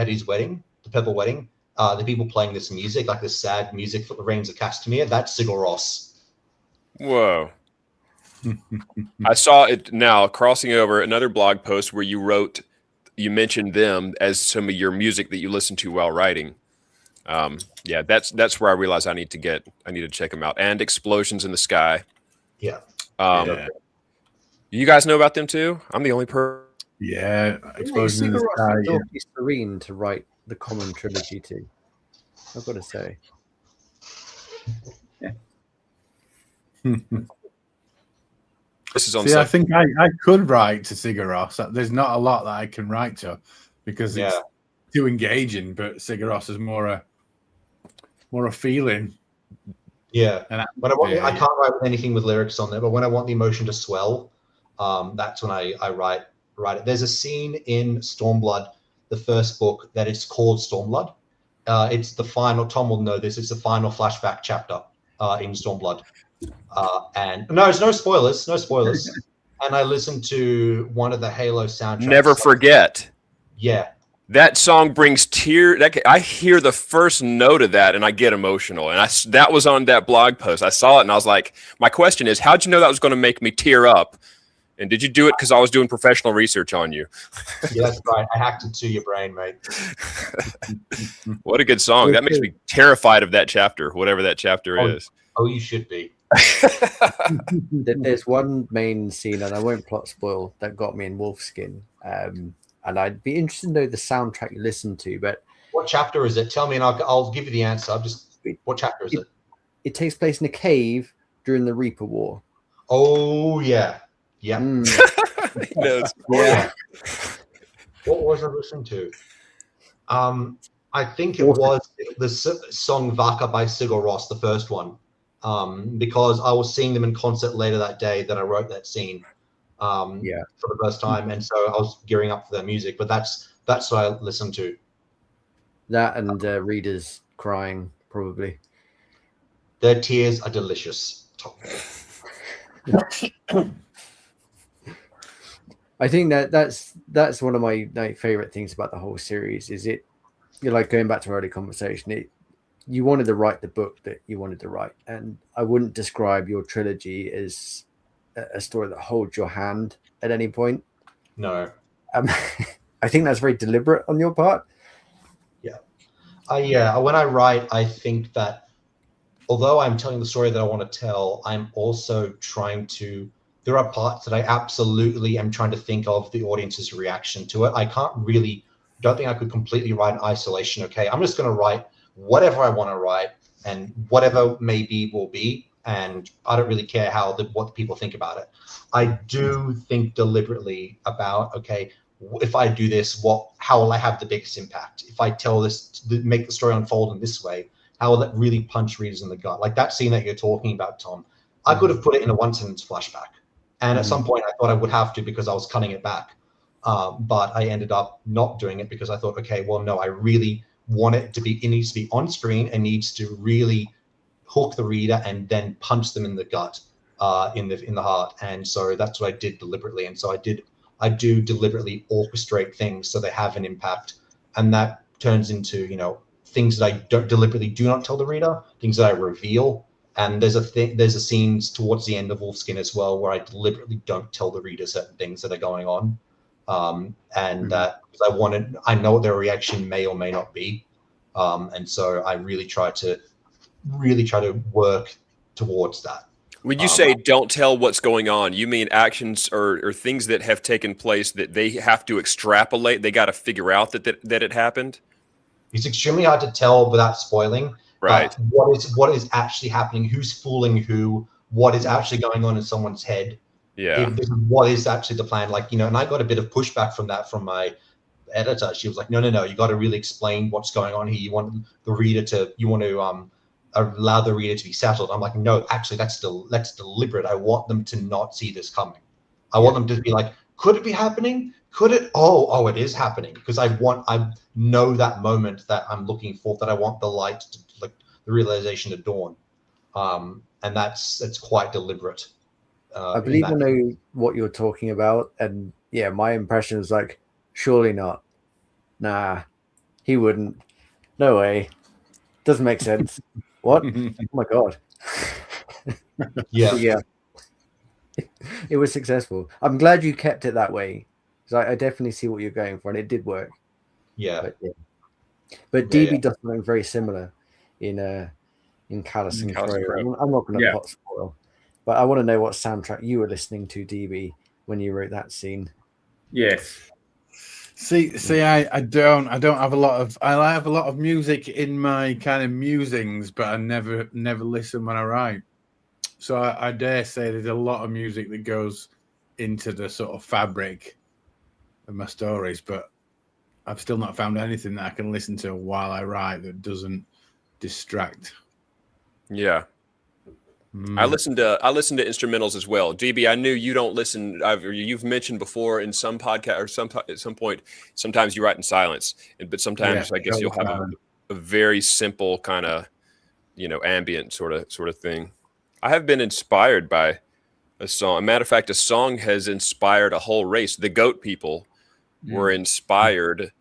Speaker 4: his wedding, the purple wedding, the people playing this music, like this sad music for the Reigns of Castamere, that's Sigur Rós.
Speaker 5: Whoa. I saw it now crossing over another blog post where you mentioned them as some of your music that you listen to while writing. Yeah, that's where I realized I need to check them out. And Explosions in the Sky.
Speaker 4: Yeah.
Speaker 5: You guys know about them too? I'm the only person.
Speaker 3: Yeah, Explosion in the
Speaker 2: Sigur
Speaker 3: Sky.
Speaker 2: Rós
Speaker 3: Yeah.
Speaker 2: and Serene to write the Common trilogy too. I've got to say.
Speaker 5: This is on.
Speaker 3: See, I think I could write to Sigur Rós. There's not a lot that I can write to because it's too engaging. But Sigur Rós is more a feeling.
Speaker 4: Yeah.
Speaker 3: And
Speaker 4: I can't write anything with lyrics on there, but when I want the emotion to swell, that's when I write it. There's a scene in Stormblood, the first book, that it's called Stormblood. It's the final. Tom will know this. It's the final flashback chapter in Stormblood. And no, it's no spoilers. And I listened to one of the Halo soundtracks.
Speaker 5: Never Forget.
Speaker 4: Yeah.
Speaker 5: That song brings tears. I hear the first note of that and I get emotional. And that was on that blog post. I saw it and I was like, my question is, how'd you know that was going to make me tear up? And did you do it because I was doing professional research on you?
Speaker 4: Yeah, that's right. I hacked it to your brain, mate.
Speaker 5: What a good song. That makes me terrified of that chapter, whatever that chapter is.
Speaker 4: Oh, you should be.
Speaker 2: There's one main scene, and I won't plot spoil, that got me in Wolfskin. and I'd be interested to know the soundtrack you listen to. But
Speaker 4: what chapter is it? Tell me, and I'll give you the answer. What chapter is it?
Speaker 2: It takes place in a cave during the Reaper War.
Speaker 4: Oh yeah, yeah.
Speaker 5: He knows.
Speaker 2: Yeah.
Speaker 4: What was I listening to? I think it was the song Vaka by Sigur Rós, the first one, because I was seeing them in concert later that day that I wrote that scene for the first time, and so I was gearing up for their music. But that's what I listened to.
Speaker 2: That and readers crying, probably.
Speaker 4: Their tears are delicious.
Speaker 2: I think that's one of my favorite things about the whole series. Is it? You're like going back to our early conversation. You wanted to write the book that you wanted to write, and I wouldn't describe your trilogy as a story that holds your hand at any point.
Speaker 4: No,
Speaker 2: I think that's very deliberate on your part.
Speaker 4: Yeah. When I write, I think that although I'm telling the story that I want to tell, I'm also trying to. There are parts that I absolutely am trying to think of the audience's reaction to it. I don't think I could completely write in isolation. Okay, I'm just going to write whatever I want to write, and whatever may be will be, and I don't really care what the people think about it. I do think deliberately about, okay, if I do this, how will I have the biggest impact? If I tell this, make the story unfold in this way, how will it really punch readers in the gut? Like that scene that you're talking about, Tom, I could have put it in a one-sentence flashback, and at some point I thought I would have to because I was cutting it back. But I ended up not doing it because I thought, okay, well, no, I really want it needs to be on screen and needs to really hook the reader and then punch them in the gut, in the heart. And so that's what I did deliberately. And so I do deliberately orchestrate things so they have an impact, and that turns into, things that I don't deliberately do not tell the reader, things that I reveal. And there's a scene towards the end of Wolfskin as well where I deliberately don't tell the reader certain things that are going on. Because I know what their reaction may or may not be, and so I really try to work towards that.
Speaker 5: When you say don't tell what's going on, you mean actions or things that have taken place that they have to extrapolate? They got to figure out that it happened.
Speaker 4: It's extremely hard to tell without spoiling.
Speaker 5: Right.
Speaker 4: What is actually happening? Who's fooling who? What is actually going on in someone's head?
Speaker 5: Yeah.
Speaker 4: What is actually the plan? And I got a bit of pushback from that from my editor. She was like, no, you got to really explain what's going on here. You want the reader to, allow the reader to be settled. I'm like, no, actually that's deliberate. I want them to not see this coming. I want them to be like, could it be happening? Could it? Oh, it is happening. Because I know that moment that I'm looking for, that I want the light to, like the realization to dawn. And it's quite deliberate.
Speaker 2: I believe I know what you're talking about, and yeah, my impression was like, surely not. Nah, he wouldn't. No way. Doesn't make sense. What? Oh my god.
Speaker 4: Yeah.
Speaker 2: It was successful. I'm glad you kept it that way, because I definitely see what you're going for, and it did work.
Speaker 4: Yeah.
Speaker 2: But DB does something very similar in Callous and Crow. I'm not going to pot spoil. But I want to know what soundtrack you were listening to, DB, when you wrote that scene.
Speaker 6: Yes.
Speaker 3: See, I don't have a lot of. I have a lot of music in my kind of musings, but I never listen when I write. So I dare say there's a lot of music that goes into the sort of fabric of my stories, but I've still not found anything that I can listen to while I write that doesn't distract.
Speaker 5: Yeah. I listen to instrumentals as well. DB, I knew you don't listen. You've mentioned before in some podcast or at some point, sometimes you write in silence, but sometimes I guess you'll have a very simple kind of, ambient sort of thing. I have been inspired by a song. A matter of fact, a song has inspired a whole race. The goat people were inspired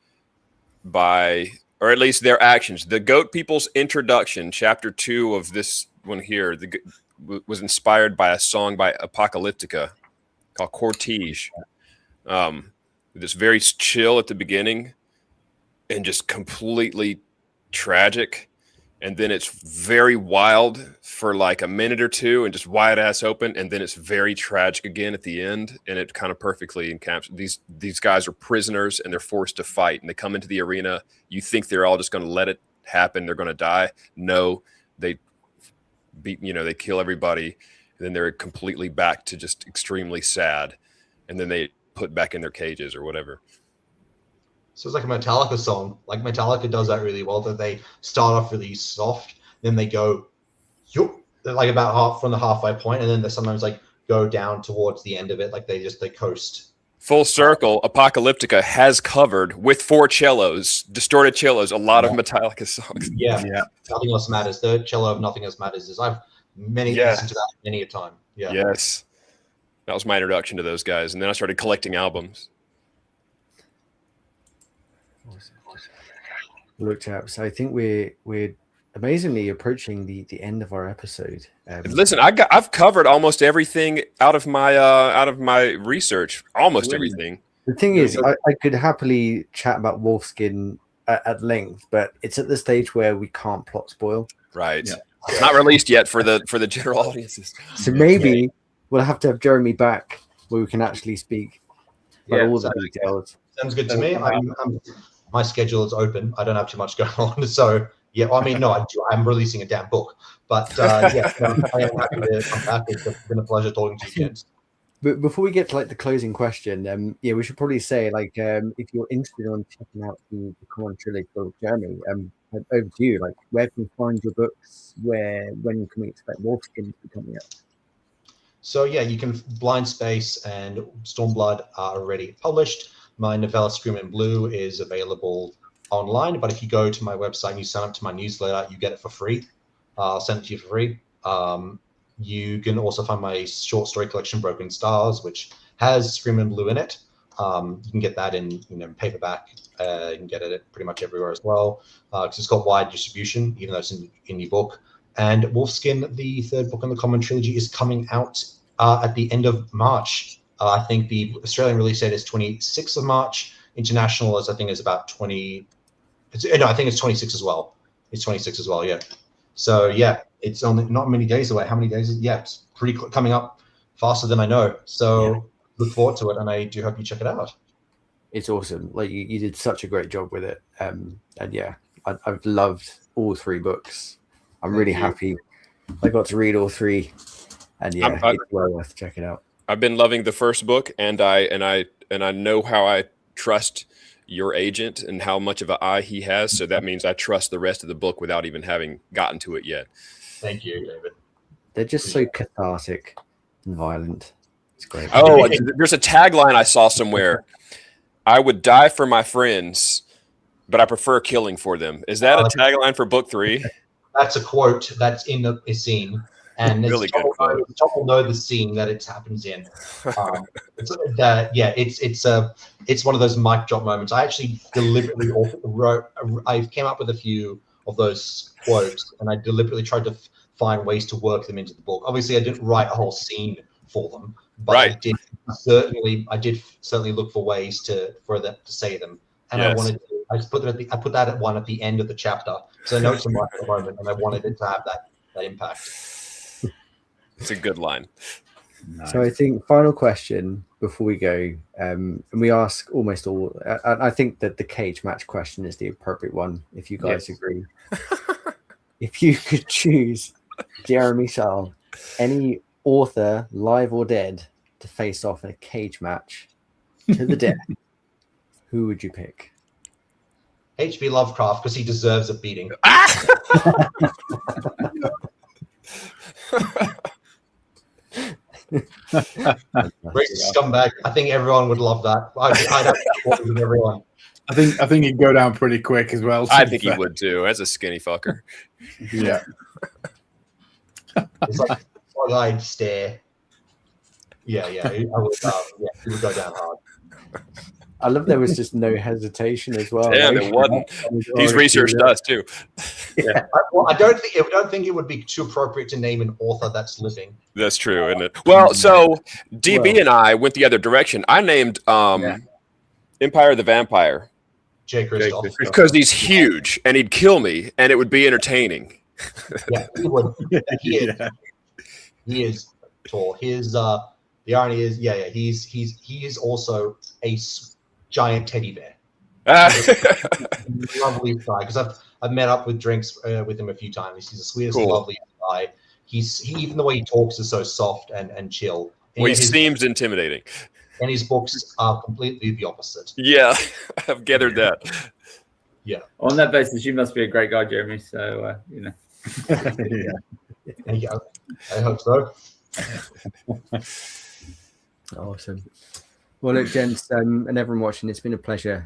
Speaker 5: by, or at least their actions. The goat people's introduction, chapter 2 of this one here, was inspired by a song by Apocalyptica called Cortege. This very chill at the beginning and just completely tragic. and then it's very wild for like a minute or two and just wide ass open, and then it's very tragic again at the end, and it kind of perfectly encapsulates these guys are prisoners and they're forced to fight, and they come into the arena. You think they're all just going to let it happen, they're going to die. No, they they kill everybody, and then they're completely back to just extremely sad, and then they put back in their cages or whatever.
Speaker 4: So it's like a Metallica song. Like Metallica does that really well, that they start off really soft, then they go like about half from the halfway point, and then they sometimes like go down towards the end of it, like they coast.
Speaker 5: Full circle, Apocalyptica has covered with 4 cellos, distorted cellos, a lot of Metallica songs.
Speaker 4: Yeah. Nothing Else Matters. The cello of Nothing Else Matters is I've listened to that many a time. Yeah.
Speaker 5: Yes. That was my introduction to those guys, and then I started collecting albums.
Speaker 2: Looked up. So I think we're amazingly approaching the end of our episode.
Speaker 5: Listen, I've covered almost everything out of my research. Almost everything.
Speaker 2: The thing is, I could happily chat about Wolfskin at length, but it's at the stage where we can't plot spoil.
Speaker 5: Right. Yeah. It's not released yet for the general audiences.
Speaker 2: So maybe we'll have to have Jeremy back where we can actually speak about all the details.
Speaker 4: Sounds good to me. My schedule is open. I don't have too much going on. So, yeah, I mean, no, I'm releasing a damn book. But, I am happy to come back. It's been a pleasure talking to you, gents.
Speaker 2: But before we get to, like, the closing question, we should probably say, like, if you're interested in checking out the Common Trilogy book, Jeremy, over to you. Like, where can you find your books? When can we expect Wolfskin to be coming out?
Speaker 4: So, yeah, you can Blindspace and Stormblood are already published. My novella Scream in Blue is available online, but if you go to my website and you sign up to my newsletter, you get it for free. I'll send it to you for free. You can also find my short story collection, Broken Stars, which has Scream in Blue in it. You can get that in paperback. You can get it pretty much everywhere as well, because it's got wide distribution, even though it's an indie book. And Wolfskin, the third book in the Common Trilogy, is coming out at the end of March. I think the Australian release date is 26th of March. International is, I think, is about 20. I think it's 26 as well. It's 26 as well, yeah. So, yeah, it's only not many days away. How many days? It's pretty coming up faster than I know. So look forward to it, and I do hope you check it out.
Speaker 2: It's awesome. Like, you did such a great job with it. And, yeah, I've loved all 3 books. I'm really happy I got to read all 3. And, yeah, it's well worth checking out.
Speaker 5: I've been loving the first book, and I know how I trust your agent and how much of an eye he has. So that means I trust the rest of the book without even having gotten to it yet.
Speaker 4: Thank you, David.
Speaker 2: They're just so cathartic and violent. It's great.
Speaker 5: Oh, there's a tagline I saw somewhere. I would die for my friends, but I prefer killing for them. Is that a tagline for book 3?
Speaker 4: That's a quote that's in the scene. And
Speaker 5: really good quote.
Speaker 4: Tom will know the scene that it happens in. It's one of those mic drop moments. I actually deliberately I came up with a few of those quotes, and I deliberately tried to find ways to work them into the book. Obviously, I didn't write a whole scene for them, but I did certainly look for ways for them to say them. And yes. I put that at one at the end of the chapter. So I know it's a mic drop moment, and I wanted it to have that impact.
Speaker 5: It's a good line.
Speaker 2: Nice. So I think final question before we go, and we ask almost all. I think that the cage match question is the appropriate one, if you guys agree. If you could choose Jeremy Szal, any author, live or dead, to face off in a cage match to the death, who would you pick?
Speaker 4: H.P. Lovecraft, because he deserves a beating. Racist scumbag. I think everyone would love that. I'd have to with everyone.
Speaker 3: I think he'd go down pretty quick as well.
Speaker 5: I think he would too. As a skinny fucker.
Speaker 3: Yeah.
Speaker 4: It's like one-eyed stare. Yeah. He would go down hard.
Speaker 2: I love there was just no hesitation as well.
Speaker 5: Damn, it wasn't. He's researched us too.
Speaker 4: Yeah. I don't think it would be too appropriate to name an author that's living.
Speaker 5: That's true, isn't it? Well, so DB and I went the other direction. I named Empire of the Vampire.
Speaker 4: Jay Kristoff.
Speaker 5: Because he's huge and he'd kill me and it would be entertaining.
Speaker 4: Yeah, he would. He is tall. His the irony is, he is also a giant teddy bear. Lovely guy, because I've met up with drinks with him a few times. He's the sweetest, lovely guy. Even the way he talks is so soft and chill.
Speaker 5: Well, he seems intimidating.
Speaker 4: And his books are completely the opposite.
Speaker 5: Yeah, I've gathered that.
Speaker 4: Yeah.
Speaker 6: On that basis, you must be a great guy, Jeremy. So
Speaker 4: Yeah, I hope so.
Speaker 2: Awesome. Well, look, gents, and everyone watching, it's been a pleasure.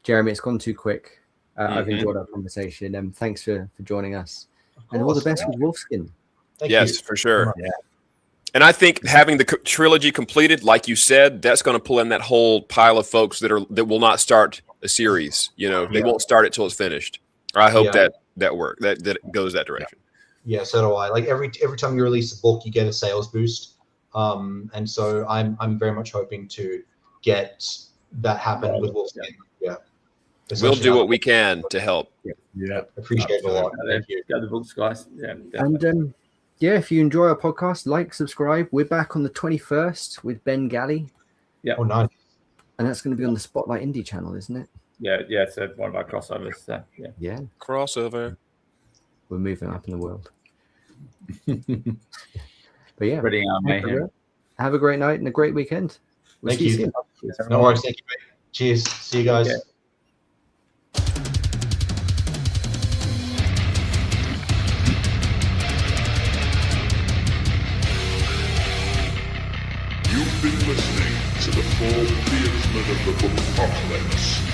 Speaker 2: Jeremy, it's gone too quick. I've enjoyed our conversation. Thanks for joining us. And all the best with Wolfskin.
Speaker 4: Thank you.
Speaker 5: For sure.
Speaker 3: Yeah.
Speaker 5: And I think having the trilogy completed, like you said, that's going to pull in that whole pile of folks that will not start a series. They won't start it till it's finished. I hope that works. That it goes that direction.
Speaker 4: Yeah, so do I. Like every time you release a book, you get a sales boost. And so I'm very much hoping to get that happen with Wolfskin. Yeah.
Speaker 5: We'll do what we can to help.
Speaker 3: Yeah.
Speaker 4: Appreciate it a lot. Thank you.
Speaker 6: Go to the books, guys. Yeah.
Speaker 2: And if you enjoy our podcast, like, subscribe. We're back on the 21st with Ben Galley.
Speaker 6: Yeah.
Speaker 4: Oh, nice.
Speaker 2: And that's going to be on the Spotlight Indie channel, isn't it?
Speaker 6: Yeah. So one of our crossovers. So,
Speaker 2: Yeah.
Speaker 5: Crossover.
Speaker 2: We're moving up in the world. But yeah.
Speaker 6: Reading our mayhem.
Speaker 2: Have a great night and a great weekend. We'll
Speaker 4: Thank
Speaker 2: see
Speaker 4: you.
Speaker 2: soon.
Speaker 4: No worries. Thank you, mate. Cheers. See you guys.
Speaker 6: Okay.
Speaker 1: You've been listening to the Four Beardsmen of the Bookpocalypse.